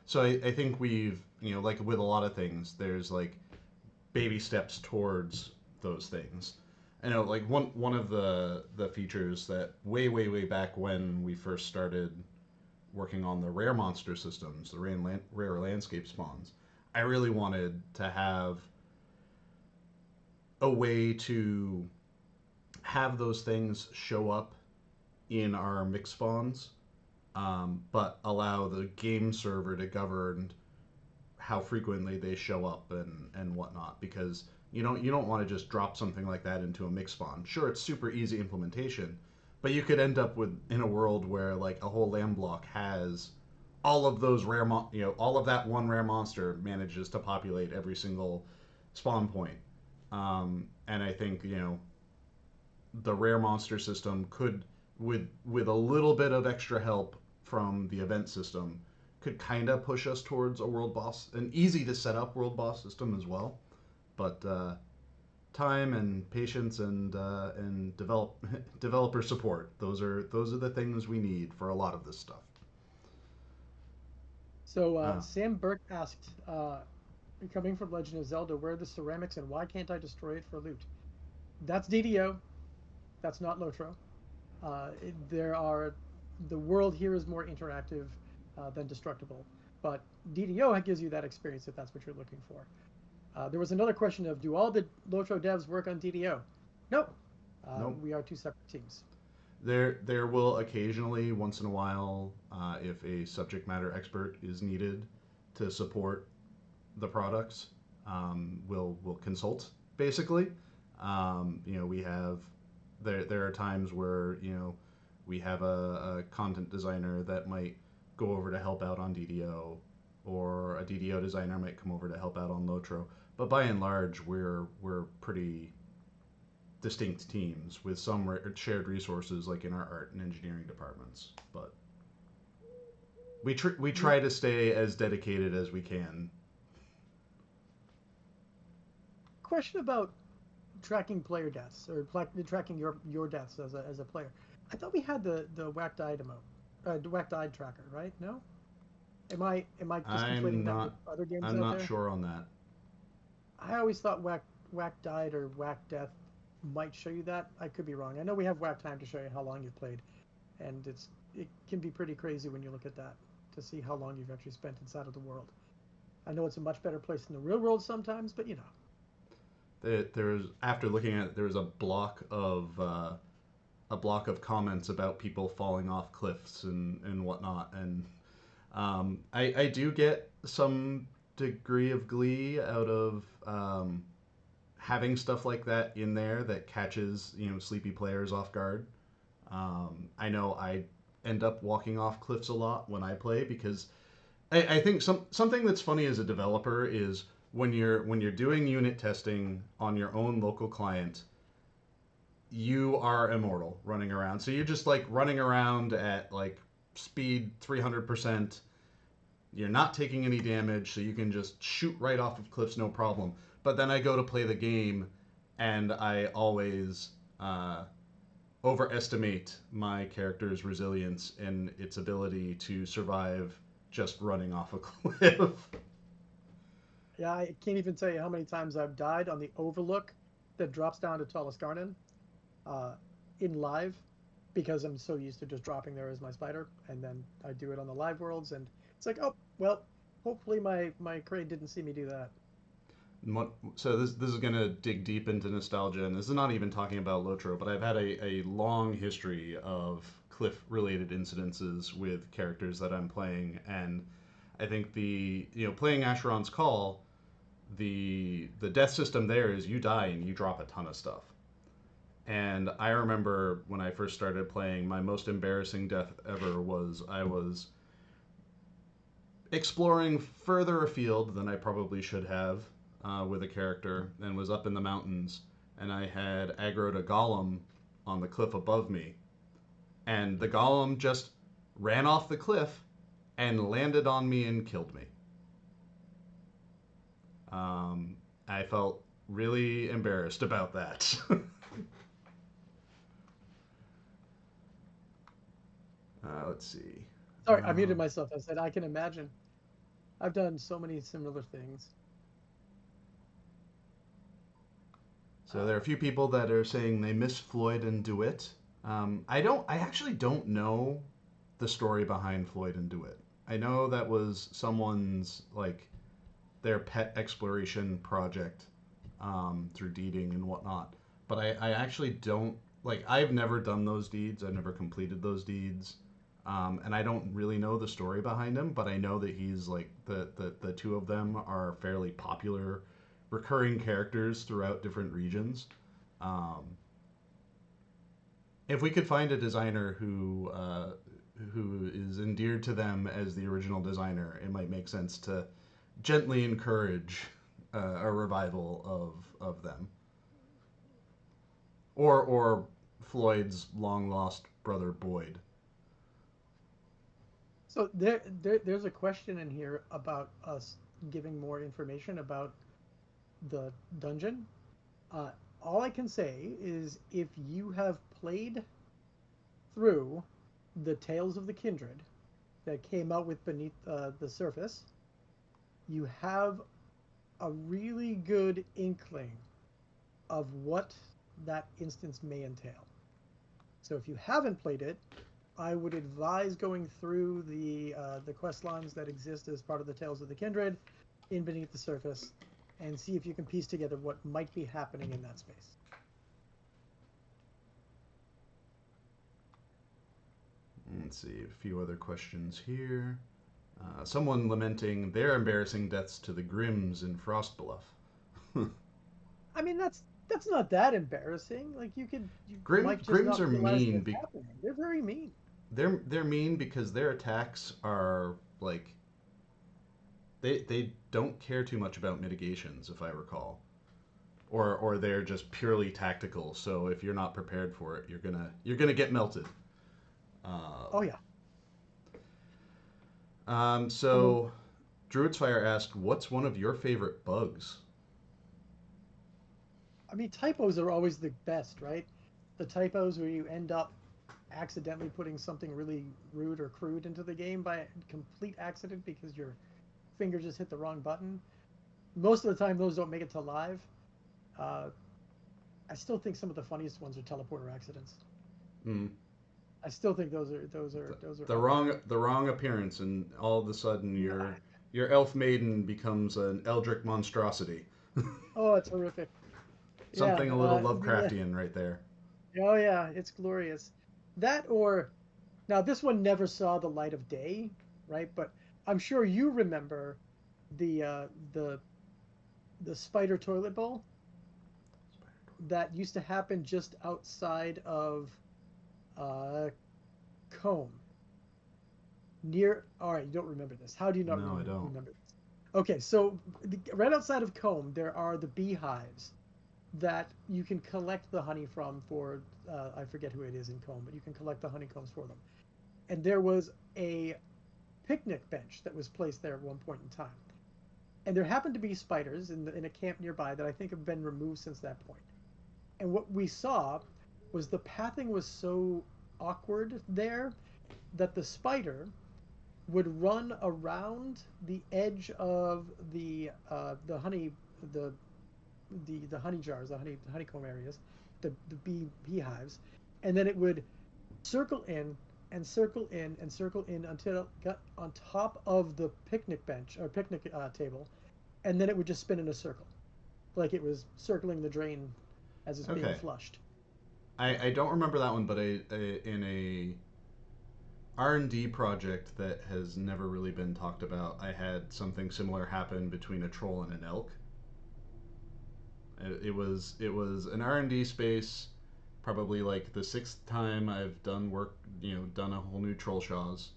So I think we've, like with a lot of things, there's like baby steps towards those things. I know, like one of the features that way back when we first started working on the rare monster systems, the rare landscape spawns, I really wanted to have a way to have those things show up in our mix spawns, but allow the game server to govern how frequently they show up and whatnot, because you don't want to just drop something like that into a mix spawn. Sure, it's super easy implementation, but you could end up with in a world where like a whole land block has all of those all of that one rare monster manages to populate every single spawn point. And I think the rare monster system could, with a little bit of extra help from the event system, could kind of push us towards a world boss, an easy to set up world boss system as well. But time and patience and developer support, those are the things we need for a lot of this stuff. So Uh, Sam Burke asked, coming from Legend of Zelda, where are the ceramics and why can't I destroy it for loot? That's DDO. That's not Lotro. There are the world here is more interactive than destructible, but DDO gives you that experience if that's what you're looking for. There was another question of do all the Lotro devs work on DDO? No, nope. we are two separate teams. There will occasionally, once in a while, if a subject matter expert is needed to support the products, we'll consult basically. We have there are times where we have a content designer that might go over to help out on DDO, or a DDO designer might come over to help out on Lotro. But by and large, we're pretty distinct teams with some shared resources, like in our art and engineering departments. But we try to stay as dedicated as we can. Question about tracking player deaths or tracking your deaths as a player. I thought we had the whacked eye demo, whacked eye tracker, right? No, am I just I'm conflating that with not other games I'm out not there? sure on that. I always thought whack died or whack death might show you that. I could be wrong. I know we have whack time to show you how long you've played, and it can be pretty crazy when you look at that to see how long you've actually spent inside of the world. I know it's a much better place than the real world sometimes, but There's, after looking at it, there was a block of comments about people falling off cliffs and whatnot, and I do get some degree of glee out of having stuff like that in there that catches sleepy players off guard. I know I end up walking off cliffs a lot when I play, because I think something that's funny as a developer is when you're doing unit testing on your own local client, you are immortal running around. So you're just like running around at like speed 300%. You're not taking any damage, so you can just shoot right off of cliffs, no problem. But then I go to play the game, and I always overestimate my character's resilience and its ability to survive just running off a cliff. yeah, I can't even tell you how many times I've died on the overlook that drops down to Tallest Garden uh, in live because I'm so used to just dropping there as my spider, and then I do it on the live worlds, and it's like, oh well, hopefully my crate didn't see me do that. So this is gonna dig deep into nostalgia, and this is not even talking about Lotro, but I've had a long history of cliff related incidences with characters that I'm playing, and I think playing Asheron's Call, the death system there is you die and you drop a ton of stuff. And I remember when I first started playing, my most embarrassing death ever was I was exploring further afield than I probably should have with a character, and was up in the mountains, and I had aggroed a golem on the cliff above me, and the golem just ran off the cliff and landed on me and killed me. I felt really embarrassed about that. Let's see. Sorry, I muted myself. I said I can imagine. I've done so many similar things. So there are a few people that are saying they miss Floyd and DeWitt. I don't. I actually don't know the story behind Floyd and DeWitt. I know that was someone's like their pet exploration project through deeding and whatnot. But I actually don't like. I've never done those deeds. I've never completed those deeds, and I don't really know the story behind him. But I know that he's like the two of them are fairly popular, recurring characters throughout different regions. Um, if we could find a designer who who is endeared to them as the original designer, it might make sense to gently encourage a revival of them, or Floyd's long lost brother Boyd. So there's a question in here about us giving more information about the dungeon. Uh, all I can say is if you have played through the Tales of the Kindred that came out with Beneath the Surface, you have a really good inkling of what that instance may entail. So if you haven't played it, I would advise going through the quest lines that exist as part of the Tales of the Kindred in Beneath the Surface and see if you can piece together what might be happening in that space. Let's see, a few other questions here. Someone lamenting their embarrassing deaths to the Grimms in Frostbluff. I mean, that's not that embarrassing. Like you might just Grimms not are realize mean. it's happening. They're very mean. They're mean because their attacks are like they don't care too much about mitigations, if I recall, or they're just purely tactical. So if you're not prepared for it, you're gonna get melted. Oh yeah. So Druid's Fire asked, "What's one of your favorite bugs?" I mean, typos are always the best, right? The typos where you end up accidentally putting something really rude or crude into the game by complete accident because your finger just hit the wrong button. Most of the time, those don't make it to live. Uh, I still think some of the funniest ones are teleporter accidents. Mm. I still think those are The wrong appearance, and all of a sudden nah. your elf maiden becomes an eldritch monstrosity. Oh, it's horrific. Yeah. Something a little Lovecraftian right there. Oh yeah, it's glorious. That or now this one never saw the light of day, right? But I'm sure you remember the uh, the the spider toilet bowl that used to happen just outside of uh, Combe. Near, all right, you don't remember this. How do you not No, I don't. remember this? Okay, so right outside of Combe, there are the beehives that you can collect the honey from for, I forget who it is in Combe, but you can collect the honeycombs for them. And there was a picnic bench that was placed there at one point in time. And there happened to be spiders in a camp nearby that I think have been removed since that point. And what we saw was the pathing was so awkward there that the spider would run around the edge of the honey the the honey jars, the honeycomb areas, the beehives, and then it would circle in and circle in and circle in until it got on top of the picnic bench or picnic table, and then it would just spin in a circle, like it was circling the drain as it's being Okay, flushed. I don't remember that one, but in a R&D project that has never really been talked about, I had something similar happen between a troll and an elk. It was an R&D space, probably like the sixth time I've done work, done a whole new troll shaws.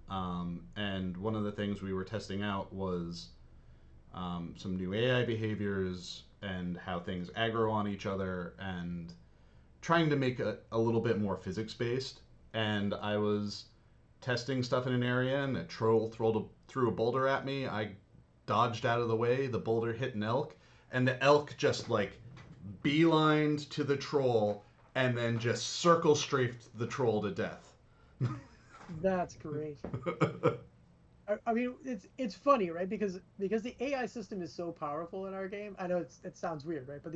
And one of the things we were testing out was some new AI behaviors and how things aggro on each other, and trying to make a little bit more physics based. And I was testing stuff in an area, and a troll threw a boulder at me. I dodged out of the way. The boulder hit an elk, and the elk just like beelined to the troll, and then just circle strafed the troll to death. That's great. I mean, it's funny, right? Because the AI system is so powerful in our game. I know it sounds weird, right? But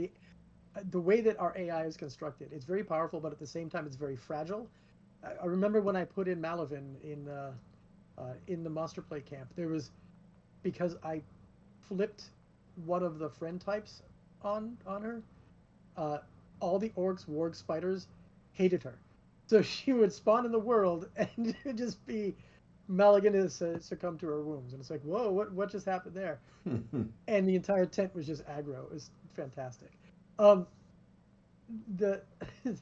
the way that our AI is constructed, it's very powerful, but at the same time, it's very fragile. I remember when I put in Malavin in the Monster Play camp, there was because I flipped one of the friend types on her. Uh, all the orcs, warg, spiders hated her, so she would spawn in the world and it would just be Maligan has succumbed to her wounds, and it's like, whoa, what just happened there? And the entire tent was just aggro. It was fantastic. Um, the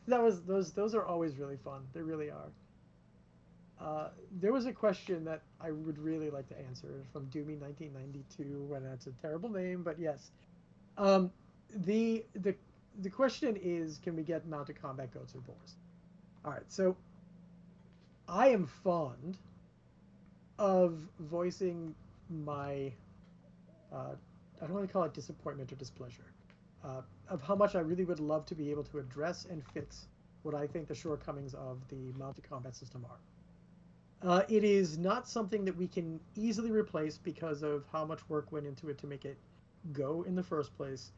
that was those are always really fun. They really are. There was a question that I would really like to answer from Doomy1992, when that's a terrible name, but yes. Um, the question is, can we get mounted combat goats or boars? All right, so I am fond of voicing my I don't want to call it disappointment or displeasure, of how much I really would love to be able to address and fix what I think the shortcomings of the mounted combat system are. It is not something that we can easily replace because of how much work went into it to make it go in the first place.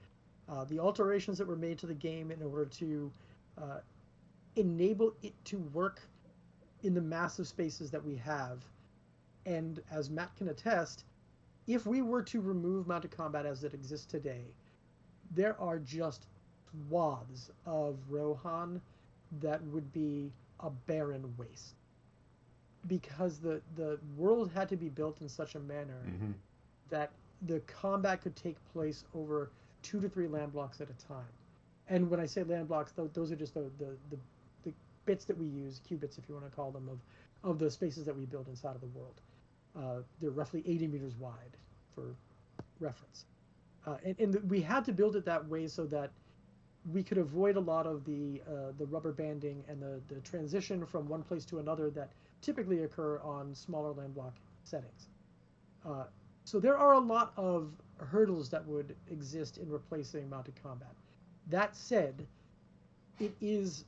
The alterations that were made to the game in order to uh, enable it to work in the massive spaces that we have. And as Matt can attest, if we were to remove mounted combat as it exists today, there are just swaths of Rohan that would be a barren waste, because the world had to be built in such a manner that the combat could take place over 2 to 3 land blocks at a time. And when I say land blocks, those are just the bits that we use, qubits if you want to call them, of the spaces that we build inside of the world. They're roughly 80 meters wide, for reference. And we had to build it that way so that we could avoid a lot of the rubber banding and the transition from one place to another that typically occur on smaller land block settings. So there are a lot of hurdles that would exist in replacing mounted combat. That said, it is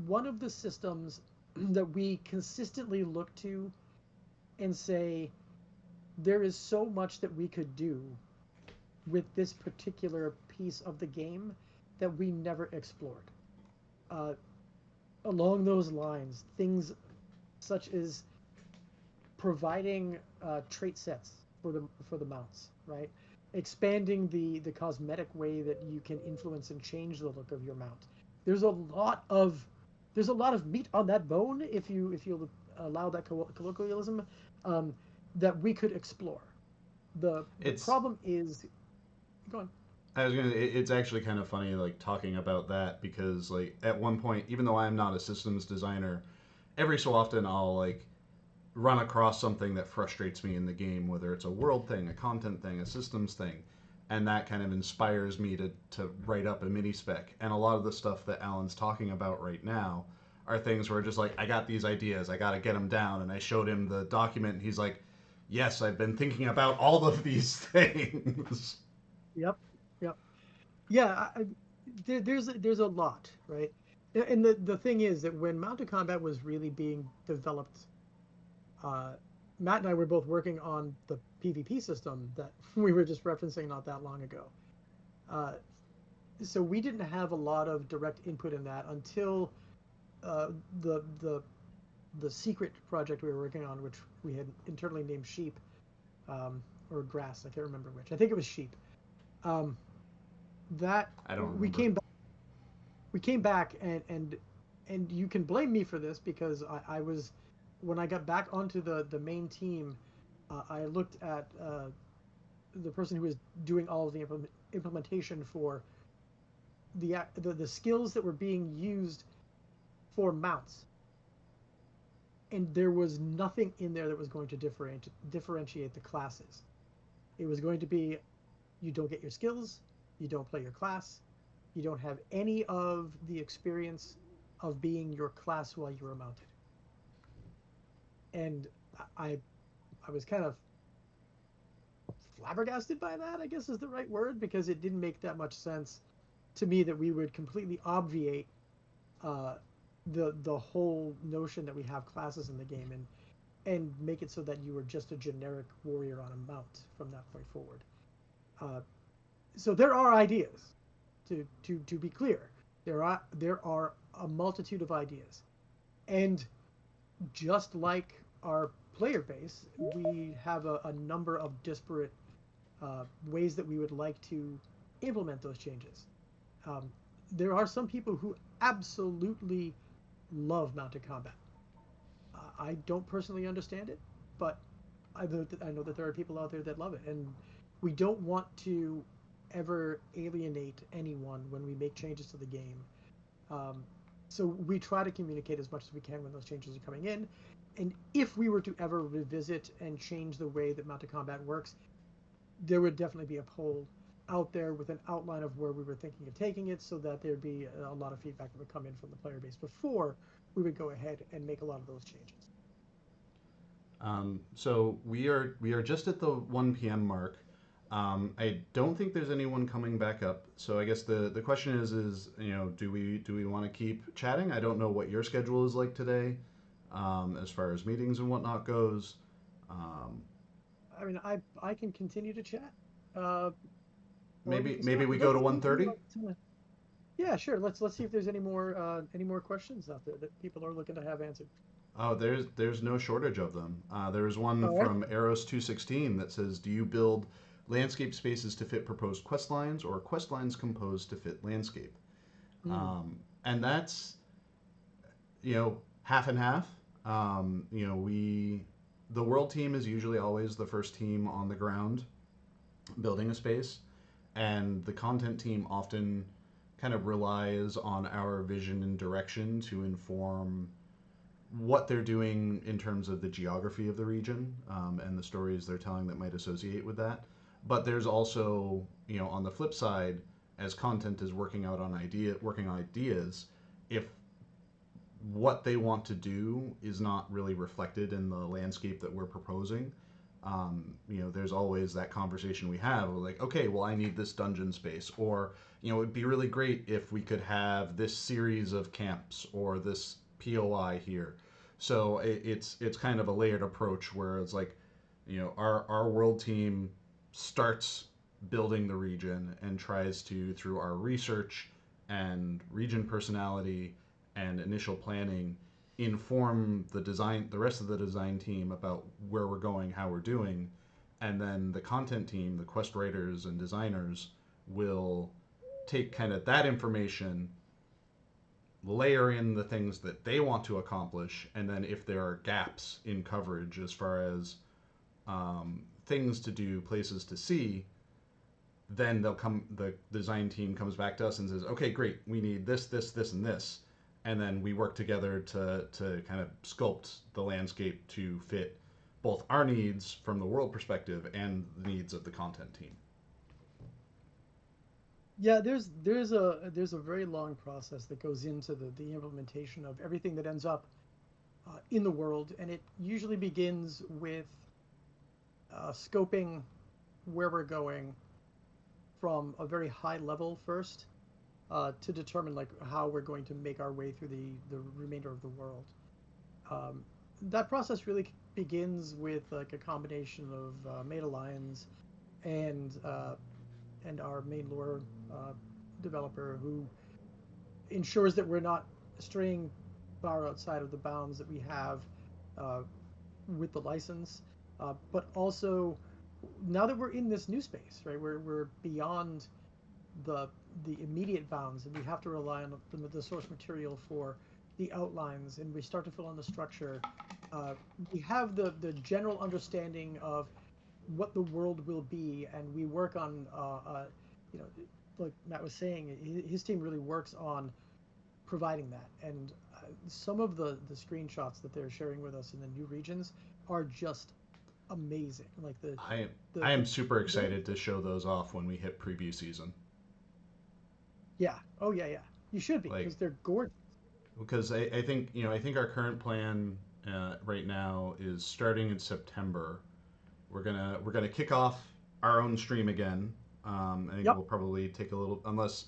one of the systems that we consistently look to and say, there is so much that we could do with this particular piece of the game that we never explored. Along those lines, things such as providing trait sets for the mounts, right? Expanding the cosmetic way that you can influence and change the look of your mount. There's a lot of meat on that bone, if you'll allow that colloquialism, that we could explore. The problem is, go on. I was gonna. It's actually kind of funny, like talking about that, because like at one point, even though I am not a systems designer, every so often I'll like run across something that frustrates me in the game, whether it's a world thing, a content thing, a systems thing, and that kind of inspires me to write up a mini spec. And a lot of the stuff that Alan's talking about right now are things where just like, I got these ideas, I got to get them down, and I showed him the document, and he's like, yes, I've been thinking about all of these things. Yep, yep, yeah. There's a lot, right? And the thing is that when mounted combat was really being developed, uh, Matt and I were both working on the PvP system that we were just referencing not that long ago. Uh, so we didn't have a lot of direct input in that until uh, the the the secret project we were working on, which we had internally named Sheep, or Grass. I can't remember which. I think it was Sheep. Um, that I don't we remember. came back, and you can blame me for this, because I was, when I got back onto the main team, I looked at the person who was doing all of the implementation for the skills that were being used for mounts, and there was nothing in there that was going to differentiate the classes. It was going to be, you don't get your skills, you don't play your class, you don't have any of the experience of being your class while you were mounted. And I I was kind of flabbergasted by that, I guess is the right word, because it didn't make that much sense to me that we would completely obviate uh, the whole notion that we have classes in the game, and make it so that you were just a generic warrior on a mount from that point forward. Uh, so there are ideas, to be clear. There are a multitude of ideas, and just like our player base, we have a number of disparate ways that we would like to implement those changes. Um, there are some people who absolutely love mounted combat. I don't personally understand it, but I know that there are people out there that love it, and we don't want to ever alienate anyone when we make changes to the game. Um, so we try to communicate as much as we can when those changes are coming in. And if we were to ever revisit and change the way that mounted combat works, there would definitely be a poll out there with an outline of where we were thinking of taking it, so that there'd be a lot of feedback that would come in from the player base before we would go ahead and make a lot of those changes. So we are just at the 1 p.m. mark. I don't think there's anyone coming back up. So I guess the question is do we want to keep chatting? I don't know what your schedule is like today, as far as meetings and whatnot goes. Um, I mean, I can continue to chat, uh, or we can maybe stop. we go Let's to see what. 1:30. Yeah, sure. Let's see if there's any more questions out there that people are looking to have answered. Oh, there's no shortage of them. There was one All right. from Eros 216 that says, "Do you build landscape spaces to fit proposed quest lines, or quest lines composed to fit landscape?" Mm. And that's half and half. The world team is usually always the first team on the ground building a space, and the content team often kind of relies on our vision and direction to inform what they're doing in terms of the geography of the region, and the stories they're telling that might associate with that. But there's also, on the flip side, as content is working on ideas, if what they want to do is not really reflected in the landscape that we're proposing, there's always that conversation we have like, okay, well, I need this dungeon space, or it'd be really great if we could have this series of camps or this POI here. So it's kind of a layered approach where it's like, our world team starts building the region and tries to, through our research and region personality and initial planning, inform the rest of the design team about where we're going, how we're doing, and then the content team, the quest writers and designers, will take kind of that information, layer in the things that they want to accomplish, and then if there are gaps in coverage as far as things to do, places to see, then the design team comes back to us and says, okay, great, we need this, and this. And then we work together to kind of sculpt the landscape to fit both our needs from the world perspective and the needs of the content team. Yeah, there's a very long process that goes into the implementation of everything that ends up in the world, and it usually begins with scoping where we're going from a very high level first, to determine like how we're going to make our way through the remainder of the world. Um, that process really begins with like a combination of Made Alliance and our main lore uh, developer, who ensures that we're not straying far outside of the bounds that we have uh, with the license. But also, now that we're in this new space, right, we're beyond the the immediate bounds, and we have to rely on the source material for the outlines, and we start to fill in the structure. We have the general understanding of what the world will be, and we work on you know like Matt was saying, his team really works on providing that. And some of the screenshots that they're sharing with us in the new regions are just amazing. Like I the, I the am super excited to show those off when we hit preview season. yeah, oh yeah, yeah. You should be, Like, because they're gorgeous. because I think our current plan right now is starting in September. We're gonna kick off our own stream again. I think Yep. we'll probably take a little, unless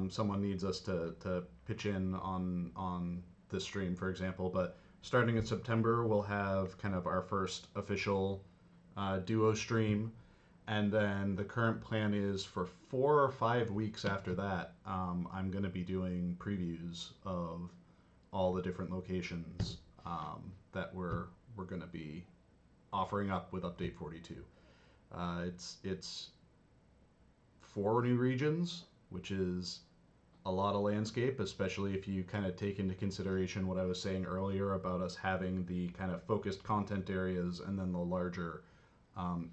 someone needs us to pitch in on this stream, for example. But starting in September, we'll have kind of our first official duo stream, and then the current plan is for 4 or 5 weeks after that. I'm going to be doing previews of all the different locations that we're going to be offering up with Update 42. It's 4 new regions, which is a lot of landscape, especially if you kind of take into consideration what I was saying earlier about us having the kind of focused content areas and then the larger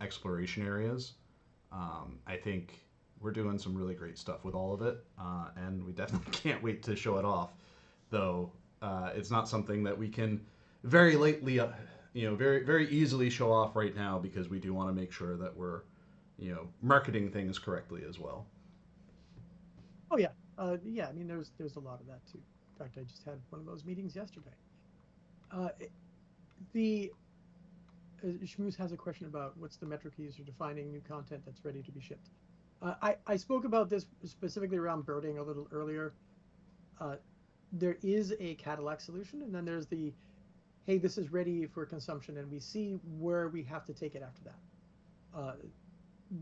exploration areas. I think we're doing some really great stuff with all of it, and we definitely can't wait to show it off. Though it's not something that we can very lately, very very easily show off right now because we do want to make sure that we're, marketing things correctly as well. Oh yeah, yeah. I mean, there's a lot of that too. In fact, I just had one of those meetings yesterday. Uh, the Shmoose has a question about what's the metric keys for defining new content that's ready to be shipped. I spoke about this specifically around birding a little earlier. Uh, there is a Cadillac solution, and then there's the hey, this is ready for consumption, and we see where we have to take it after that. Uh,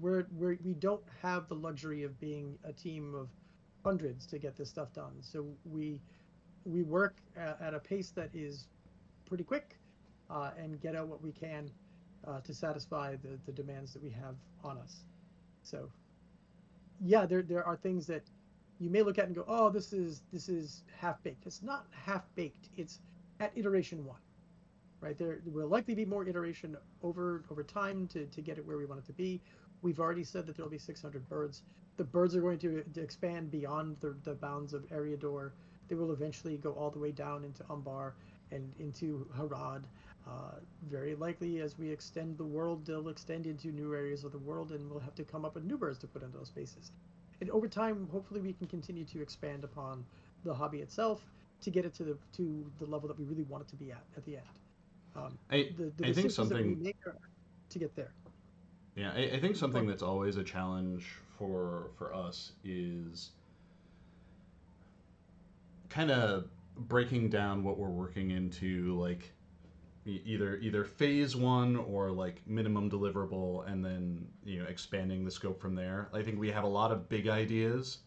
we don't have the luxury of being a team of hundreds to get this stuff done. So we work at a pace that is pretty quick and get out what we can to satisfy the demands that we have on us. So yeah, there are things that you may look at and go, oh, this is half baked. It's not half baked. It's at iteration one, right? There will likely be more iteration over time to get it where we want it to be. We've already said that there will be 600 birds. The birds are going to expand beyond the bounds of Eriador. They will eventually go all the way down into Umbar and into Harad. Very likely, as we extend the world, they'll extend into new areas of the world, and we'll have to come up with new birds to put into those spaces. And over time, hopefully, we can continue to expand upon the hobby itself to get it to the level that we really want it to be at the end. The I think decisions that we something make are to get there. Yeah, I think something Or, that's always a challenge for us is kind of breaking down what we're working into, like either phase one or like minimum deliverable, and then expanding the scope from there. I think we have a lot of big ideas,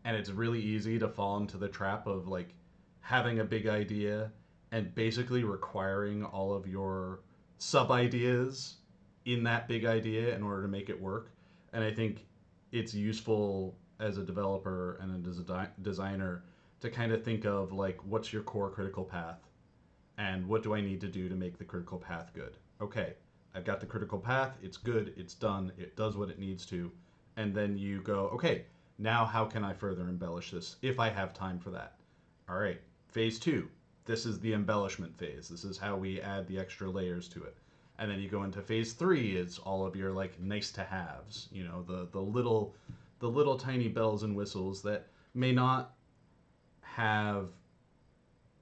and it's really easy to fall into the trap of like having a big idea and basically requiring all of your sub ideas in that big idea in order to make it work. And I think it's useful as a developer and a designer to kind of think of like what's your core critical path and what do I need to do to make the critical path good. Okay, I've got the critical path, it's good, it's done, it does what it needs to. And then you go, okay, now how can I further embellish this if I have time for that? All right, phase two, this is the embellishment phase. This is how we add the extra layers to it. And then you go into phase three, it's all of your like nice to haves, the little tiny bells and whistles that may not have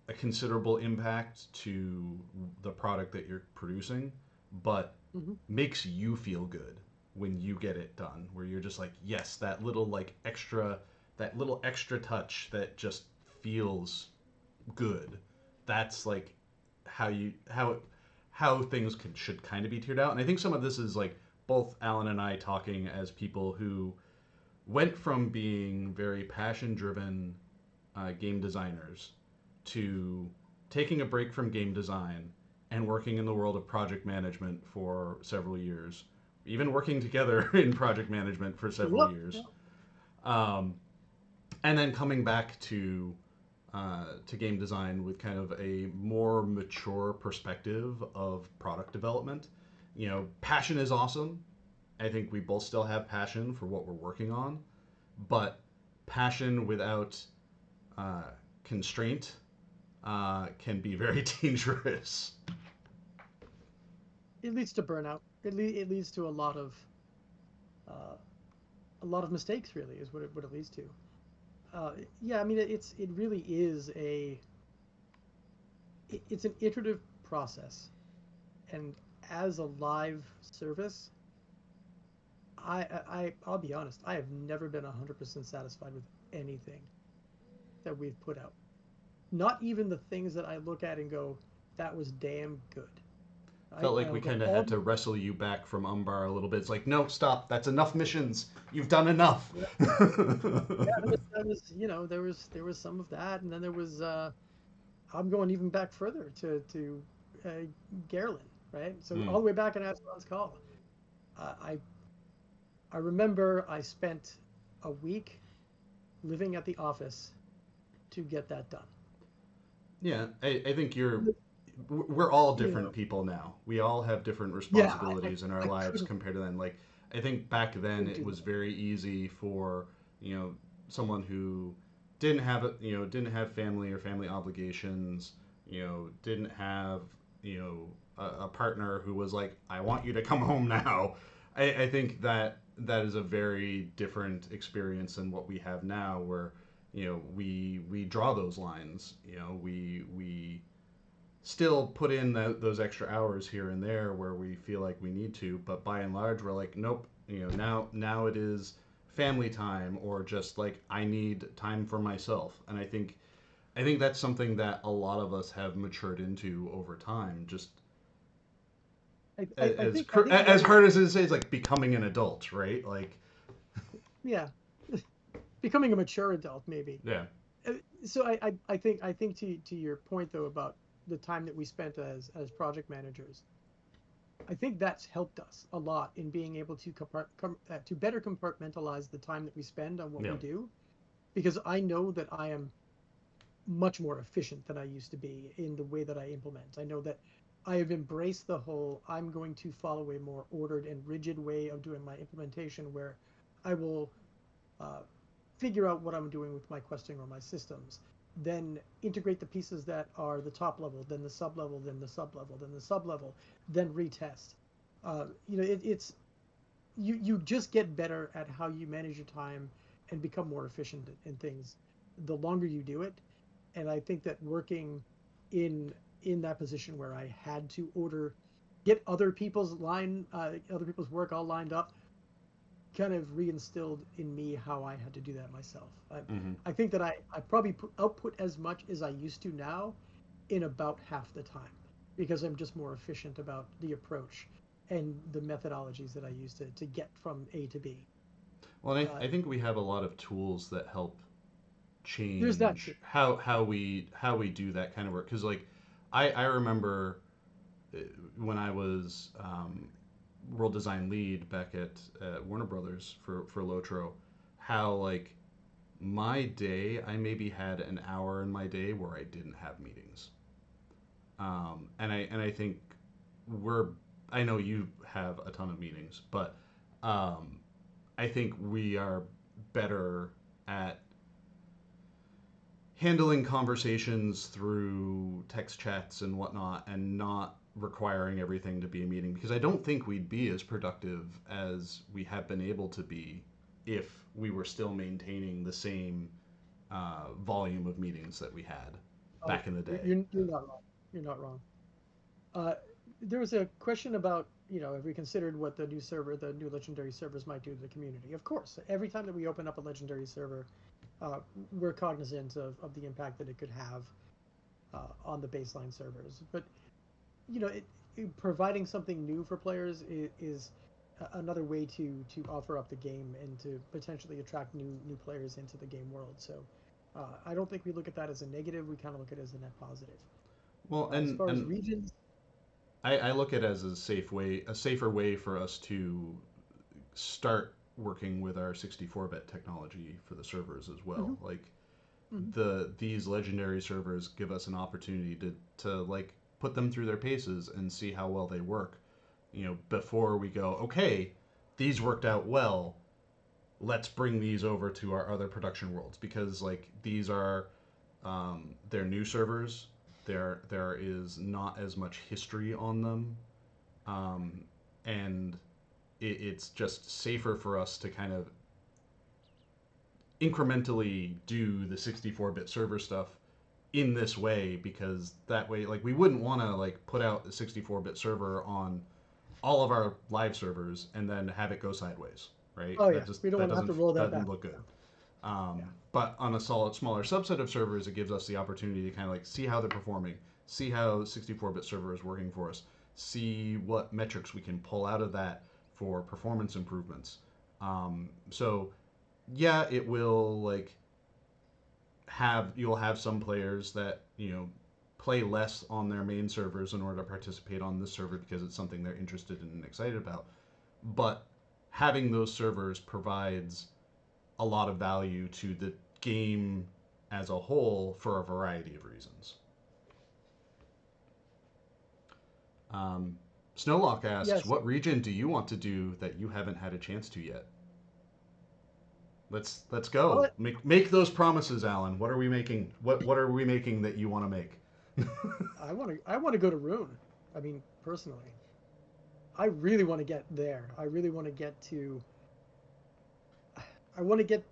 a considerable impact to the product that you're producing, but mhm. makes you feel good when you get it done. Where you're just like, yes, that little extra touch that just feels good. That's like how you how things should kind of be tiered out. And I think some of this is like both Alan and I talking as people who went from being very passion driven game designers to taking a break from game design and working in the world of project management for several years, even working together in project management for several Yep. years, Yep. um, and then coming back to game design with kind of a more mature perspective of product development. Passion is awesome. I think we both still have passion for what we're working on, but passion without uh, constraint can be very dangerous. It leads to burnout. It leads to uh, a lot of mistakes. Really, is what it leads to. Yeah, I mean, it really is it's an iterative process, and as a live service, I'll be honest, I have never been 100% satisfied with anything that we've put out. Not even the things that I look at and go, that was damn good. Felt like we I'll get kind of all had to the wrestle you back from Umbar a little bit. It's like, no, stop. That's enough missions. You've done enough. yeah, yeah, there was some of that, and then there was I'm going even back further to uh, Garland, right? So Mm. all the way back in Aslan's Call. I I remember I spent a week living at the office to get that done. Yeah, I think we're all You different know, people now. We all have different yeah, responsibilities in our I lives couldn't compared to then. Like, I think back then couldn't it do was that. very easy for, someone who didn't have family or family obligations, didn't have a partner who was like, I want you to come home now. I think that that is a very different experience than what we have now, where we draw those lines. We still put in those extra hours here and there where we feel like we need to, but by and large, we're like, nope. Now it is family time, or just like I need time for myself. And I think that's something that a lot of us have matured into over time. Just I think as one hard as it is, it's like becoming an adult, right? Like, yeah, becoming a mature adult maybe. yeah, Uh, So I think to your point though about the time that we spent as project managers, I think that's helped us a lot in being able to to better compartmentalize the time that we spend on what yeah. we do, because I know that I am much more efficient than I used to be in the way that I implement. I know that I have embraced the whole I'm going to follow a more ordered and rigid way of doing my implementation where I will uh, figure out what I'm doing with my questing or my systems, then integrate the pieces that are the top level, then the sub level, then the sub level, then the sub level, then retest. It's you just get better at how you manage your time and become more efficient in things the longer you do it. And I think that working in in that position where I had to get other people's work all lined up, kind of reinstilled in me how I had to do that myself. Hmm. I think that I probably output as much as I used to now in about half the time because I'm just more efficient about the approach and the methodologies that I use to get from A to B. Well, Uh, I think we have a lot of tools that help there's that too. change how we do that kind of work. Because like, I remember when I was world design lead back at Warner Brothers for Lotro, how like my day, I maybe had an hour in my day where I didn't have meetings. And I think we're I know you have a ton of meetings, but um, I think we are better at handling conversations through text chats and whatnot, and not requiring everything to be a meeting, because I don't think we'd be as productive as we have been able to be if we were still maintaining the same volume of meetings that we had Oh, back in the you're, day. you're you're not wrong. You're not wrong. Uh, there was a question about, have we considered what the new legendary servers might do to the community? Of course, every time that we open up a legendary server, uh, we're cognizant of the impact that it could have on the baseline servers. But providing something new for players is another way to offer up the game and to potentially attract new players into the game world. So I don't think we look at that as a negative. We kind of look at it as a net positive. Well, As and far as and regions, I look at it as a safer way for us to start working with our 64-bit technology for the servers as hmm well. Like, hmm these legendary servers give us an opportunity to like put them through their paces and see how well they work. Before we go, okay, these worked out well. Let's bring these over to our other production worlds, because like these are they're new servers. There is not as much history on them, um, and it's just safer for us to kind of incrementally do the 64-bit server stuff in this way, because that way, like, we wouldn't want to like put out a 64-bit server on all of our live servers and then have it go sideways, right? oh that yeah, just we don't that want to have doesn't to roll that doesn't back. look good. Yeah, But on a smaller subset of servers, it gives us the opportunity to kind of like see how they're performing, see how 64-bit server is working for us, see what metrics we can pull out of that for performance improvements. So yeah, it will like you'll have some players that play less on their main servers in order to participate on this server because it's something they're interested in and excited about. But having those servers provides a lot of value to the game as a whole for a variety of reasons. Um, Snowlock asks, yes. "What region do you want to do that you haven't had a chance to yet?" Let's Well, go. Make those promises, Alan. What are we making? What are we making that you want to make? I want to go to Rune. I mean, personally, I really want to get there. I really want to get to. I want to get.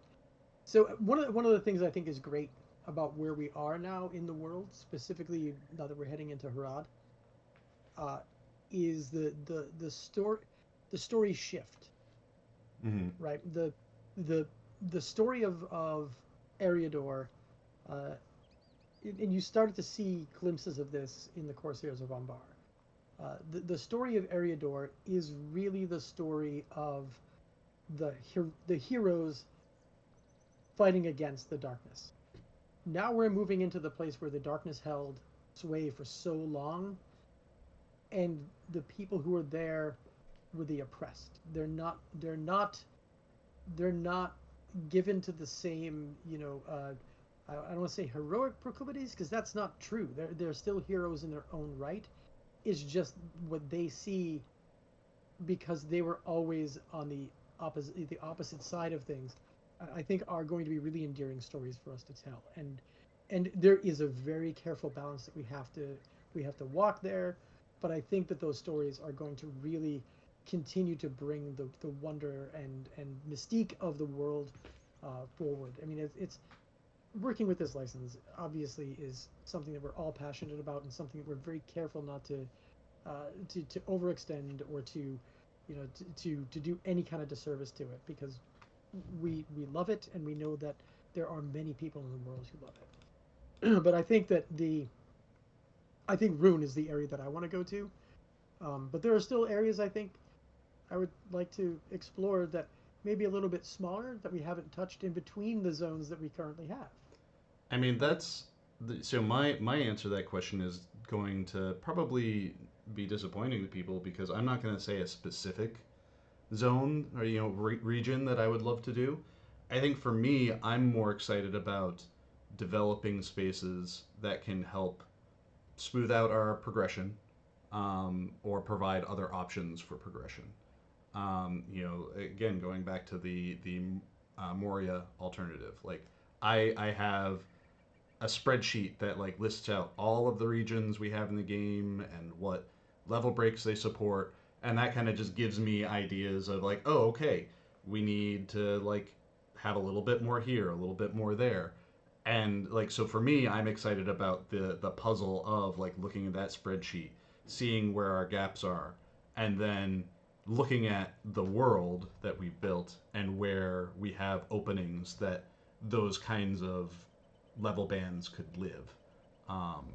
So one of the things I think is great about where we are now in the world, specifically now that we're heading into Harad, uh, is the story shift, Mm-hmm. right? The the story of Eriador, uh, and you started to see glimpses of this in the Corsairs of Umbar. The story of Eriador is really the story of the heroes fighting against the darkness. Now we're moving into the place where the darkness held sway for so long, and the people who are there were the oppressed. They're not given to the same, I don't want to say heroic proclivities because that's not true. They're still heroes in their own right. It's just what they see because they were always on the opposite side of things. I think are going to be really endearing stories for us to tell, and there is a very careful balance that we have to walk there, but I think that those stories are going to really continue to bring the wonder and mystique of the world forward. I mean, it's working with this license obviously is something that we're all passionate about and something that we're very careful not to overextend or to do any kind of disservice to it because we love it and we know that there are many people in the world who love it. But I think Rune is the area that I want to go to. But there are still areas I think I would like to explore that maybe a little bit smaller that we haven't touched in between the zones that we currently have. I mean, Like, so my answer to that question is going to probably be disappointing to people because I'm not going to say a specific zone or region that I would love to do. I think for me, I'm more excited about developing spaces that can help smooth out our progression, or provide other options for progression. Again, going back to the Moria alternative, like I have a spreadsheet that like lists out all of the regions we have in the game and what level breaks they support, and that kind of just gives me ideas of like, oh, okay, we need to like have a little bit more here, a little bit more there. And like, so for me, I'm excited about the puzzle of like looking at that spreadsheet, seeing where our gaps are, and then looking at the world that we built and where we have openings that those kinds of level bands could live. Um,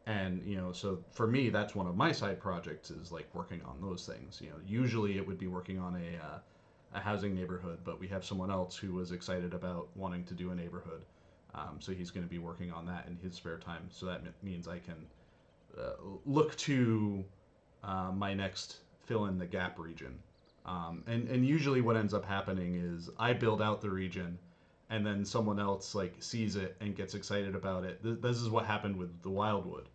and so for me, that's one of my side projects is like working on those things. Usually it would be working on a housing neighborhood, but we have someone else who was excited about wanting to do a neighborhood. So he's going to be working on that in his spare time. So that means I can uh, look to my next fill in the gap region. And usually what ends up happening is I build out the region and then someone else like sees it and gets excited about it. This is what happened with the Wildwood.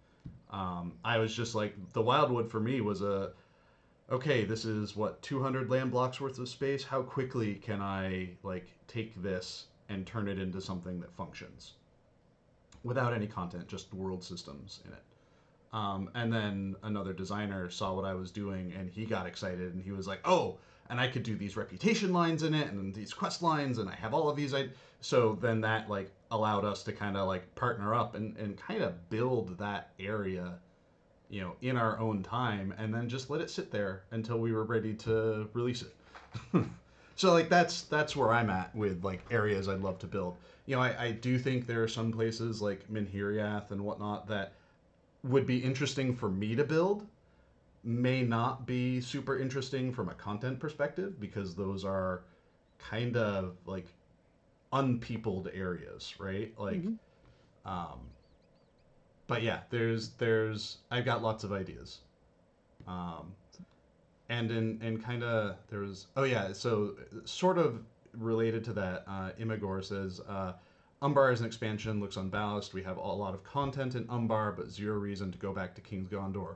I was just like the Wildwood for me was a okay. This is what 200 land blocks worth of space. How quickly can I like take this and turn it into something that functions without any content, just world systems in it. And then another designer saw what I was doing and he got excited and he was like, oh, and I could do these reputation lines in it and these quest lines and I have all of these. So then that like allowed us to kind of like partner up and kind of build that area, in our own time and then just let it sit there until we were ready to release it. So like that's where I'm at with like areas I'd love to build. I do think there are some places like Minhiriath and whatnot that would be interesting for me to build, may not be super interesting from a content perspective because those are kind of like unpeopled areas, right? Like, mm-hmm. um, but yeah, there's I've got lots of ideas. Um, and in kind of there was oh yeah, so sort of related to that, Imagor says. Umbar is an expansion, looks unbalanced. We have a lot of content in Umbar, but zero reason to go back to King's Gondor.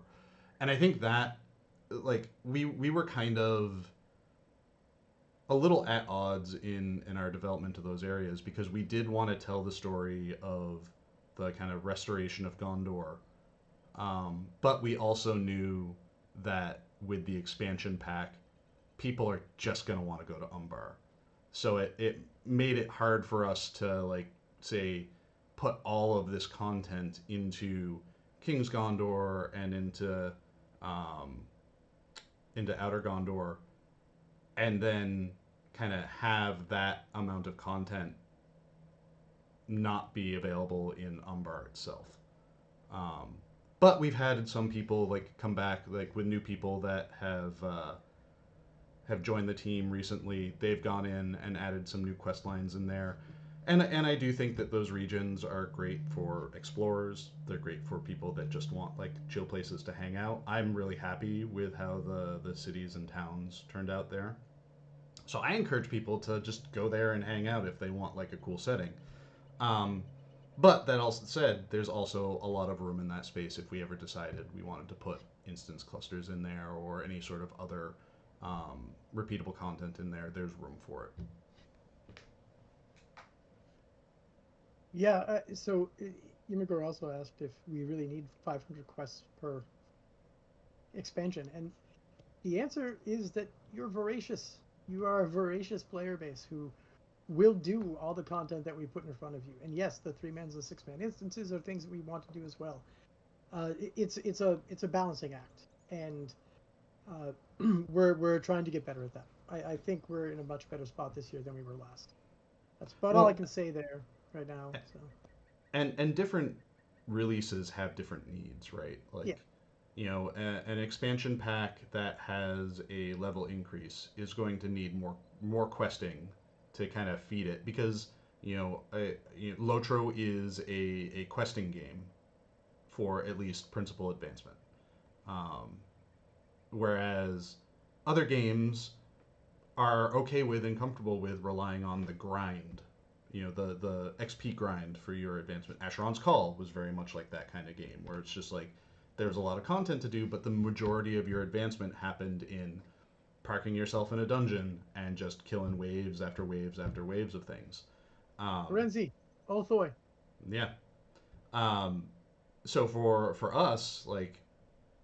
And I think that like we were kind of a little at odds in our development of those areas because we did want to tell the story of the kind of restoration of Gondor, But we also knew that with the expansion pack, people are just going to want to go to Umbar. So it made it hard for us to, like, say, put all of this content into King's Gondor and um, into Outer Gondor, and then kind of have that amount of content not be available in Umbar itself. Um, but we've had some people like come back, like with new people that have joined the team recently. They've gone in and added some new quest lines in there. And I do think that those regions are great for explorers. They're great for people that just want like chill places to hang out. I'm really happy with how the cities and towns turned out there. So I encourage people to just go there and hang out if they want like a cool setting. Um, but that also said, there's also a lot of room in that space if we ever decided we wanted to put instance clusters in there or any sort of other repeatable content in there. There's room for it. Yeah. Imigor also asked if we really need 500 quests per expansion, and the answer is that you're voracious. You are a voracious player base who will do all the content that we put in front of you. And yes, the 3-man and 6-man instances are things that we want to do as well. It's a balancing act, and we're trying to get better at that. I think we're in a much better spot this year than we were last. That's about all I Well, can say there right now. So and different releases have different needs, right? yeah, Like, an expansion pack that has a level increase is going to need more questing to kind of feed it because Lotro is a questing game for at least principal advancement, um, whereas other games are okay with and comfortable with relying on the grind, the XP grind for your advancement. Asheron's Call was very much like that kind of game where it's just like there's a lot of content to do, but the majority of your advancement happened in parking yourself in a dungeon and just killing waves after waves after waves of things. Um, Renzi, Othoy. yeah. Um, so for us, like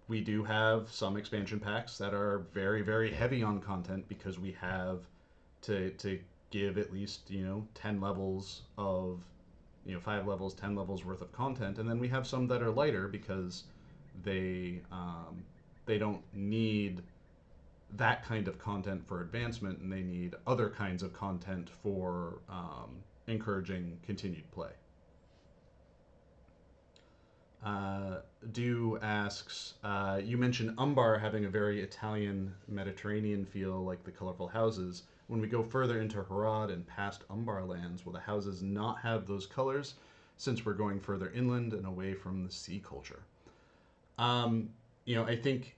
we do have some expansion packs that are very very heavy on content because we have to give at least 10 levels of 5 levels 10 levels worth of content, and then we have some that are lighter because they they don't need that kind of content for advancement, and they need other kinds of content for encouraging continued play. Do asks, you mentioned Umbar having a very Italian Mediterranean feel, like the colorful houses. When we go further into Harad and past Umbar lands, will the houses not have those colors since we're going further inland and away from the sea culture? Um, I think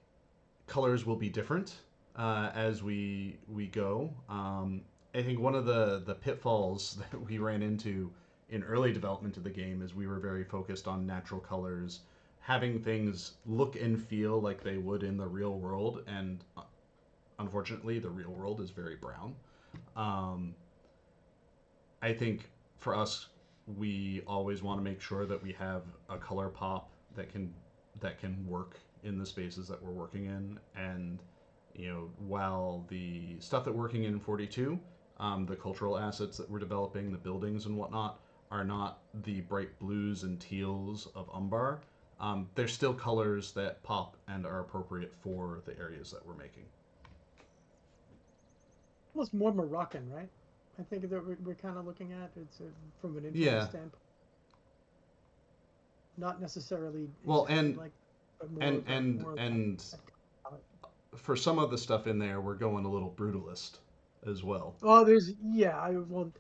colors will be different as we go. I think one of the pitfalls that we ran into in early development of the game is we were very focused on natural colors, having things look and feel like they would in the real world, and unfortunately, the real world is very brown. Um, I think for us, we always want to make sure that we have a color pop that can work in the spaces that we're working in. And while the stuff that we're working in 42, the cultural assets that we're developing, the buildings and whatnot, are not the bright blues and teals of Umbar. They're still colors that pop and are appropriate for the areas that we're making. Almost more Moroccan, right? I think that we're kind of looking at from an influence Yeah. standpoint, not necessarily Well, exactly like, but more and of that, and more of that. and that palette. for some of the stuff in there, we're going a little brutalist as well. Oh, I well,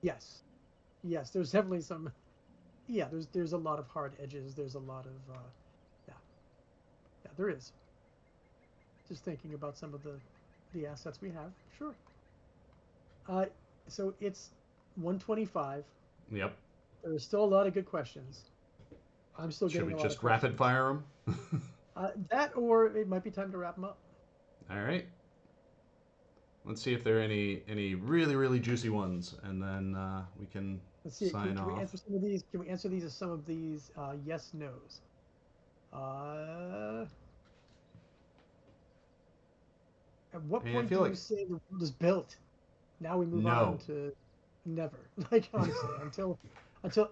yes, yes. There's definitely some. Yeah, there's a lot of hard edges. There's a lot of yeah, yeah. There is. Just thinking about some of the assets we have. Sure. Uh, so it's 125. Yep. There are still a lot of good questions. I'm still Should getting we a lot of just rapid questions. fire them? That, or it might be time to wrap them up. All right. Let's see if there are any really really juicy ones, and then we can Let's see. sign Can we off. answer some of these? Can we answer these as some of these yes nos? Uh, at what I mean, I point feel do you like say the world is built? Now we move on no. to never. Like honestly, until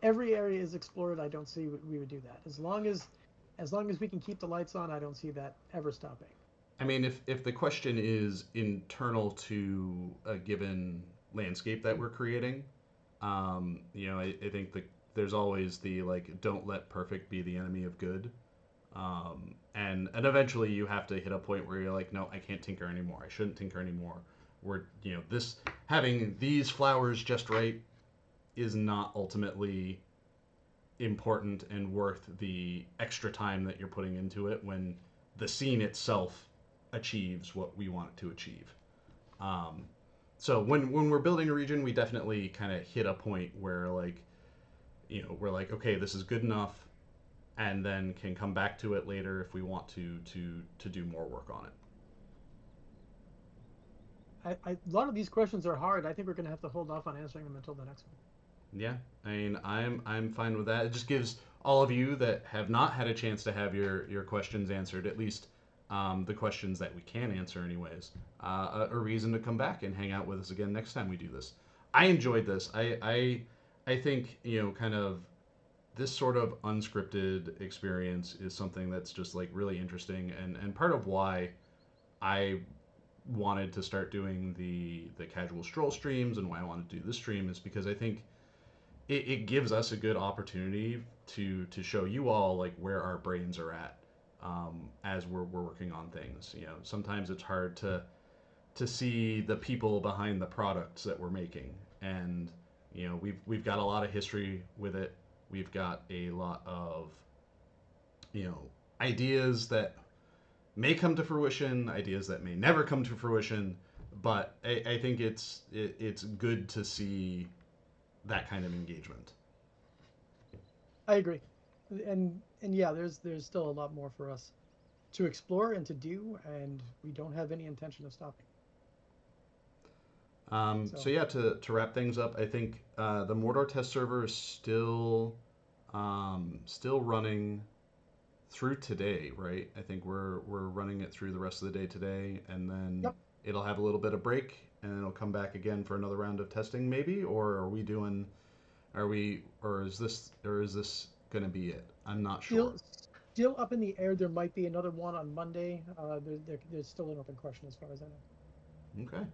every area is explored, I don't see we would do that. As long as we can keep the lights on, I don't see that ever stopping. I mean, if the question is internal to a given landscape that we're creating, I think there's always the like, don't let perfect be the enemy of good. And eventually you have to hit a point where you're like, no, I can't tinker anymore. I shouldn't tinker anymore. We're this having these flowers just right is not ultimately important and worth the extra time that you're putting into it when the scene itself achieves what we want it to achieve. Um, so when we're building a region, we definitely kind of hit a point where like we're like, okay, this is good enough, and then can come back to it later if we want to do more work on it. A lot of these questions are hard. I think we're going to have to hold off on answering them until the next one. Yeah, I mean, I'm fine with that. It just gives all of you that have not had a chance to have your questions answered, at least the questions that we can answer, anyways, a reason to come back and hang out with us again next time we do this. I enjoyed this. I think kind of this sort of unscripted experience is something that's just like really interesting, and part of why I wanted to start doing the casual stroll streams and why I wanted to do this stream is because I think it gives us a good opportunity to show you all like where our brains are at as we're working on things. Sometimes it's hard to see the people behind the products that we're making, and we've got a lot of history with it. We've got a lot of you know ideas that may come to fruition, ideas that may never come to fruition, but I think it's good to see that kind of engagement. I agree, and yeah, there's still a lot more for us to explore and to do, and we don't have any intention of stopping. So So, yeah, to wrap things up, I think the Mordor test server is still running through today, right? I think we're running it through the rest of the day today, and then yep. it'll have a little bit of break, and then it'll come back again for another round of testing, maybe. Or are we doing? Are we? Or is this gonna be it? I'm not sure. Still, still up in the air. There might be another one on Monday. There's still an open question as far as I know. Okay.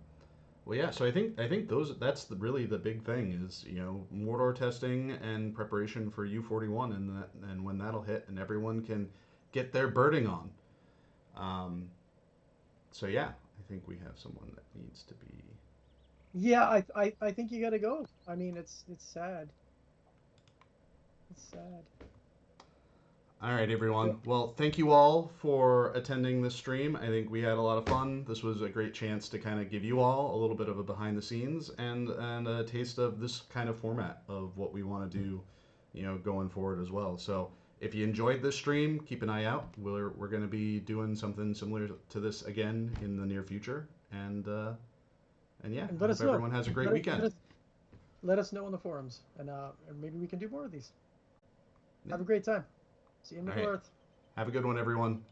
Well, yeah. So I think really the big thing is Mordor testing and preparation for U41, and when that'll hit and everyone can get their birding on. Um, so yeah, I think we have someone that needs to be. Yeah, I think you got to go. I mean, it's sad. It's sad. All right, Yeah. everyone. Well, thank you all for attending this stream. I think we had a lot of fun. This was a great chance to kind of give you all a little bit of a behind the scenes and a taste of this kind of format of what we want to do, going forward as well. So if you enjoyed this stream, keep an eye out. We're going to be doing something similar to this again in the near future. And yeah, And I let hope us know. everyone has a great Let us let weekend. us let us know in the forums, and maybe we can do more of these. Yeah. Have a great time. See you in All Middle right. Earth. Have a good one, everyone.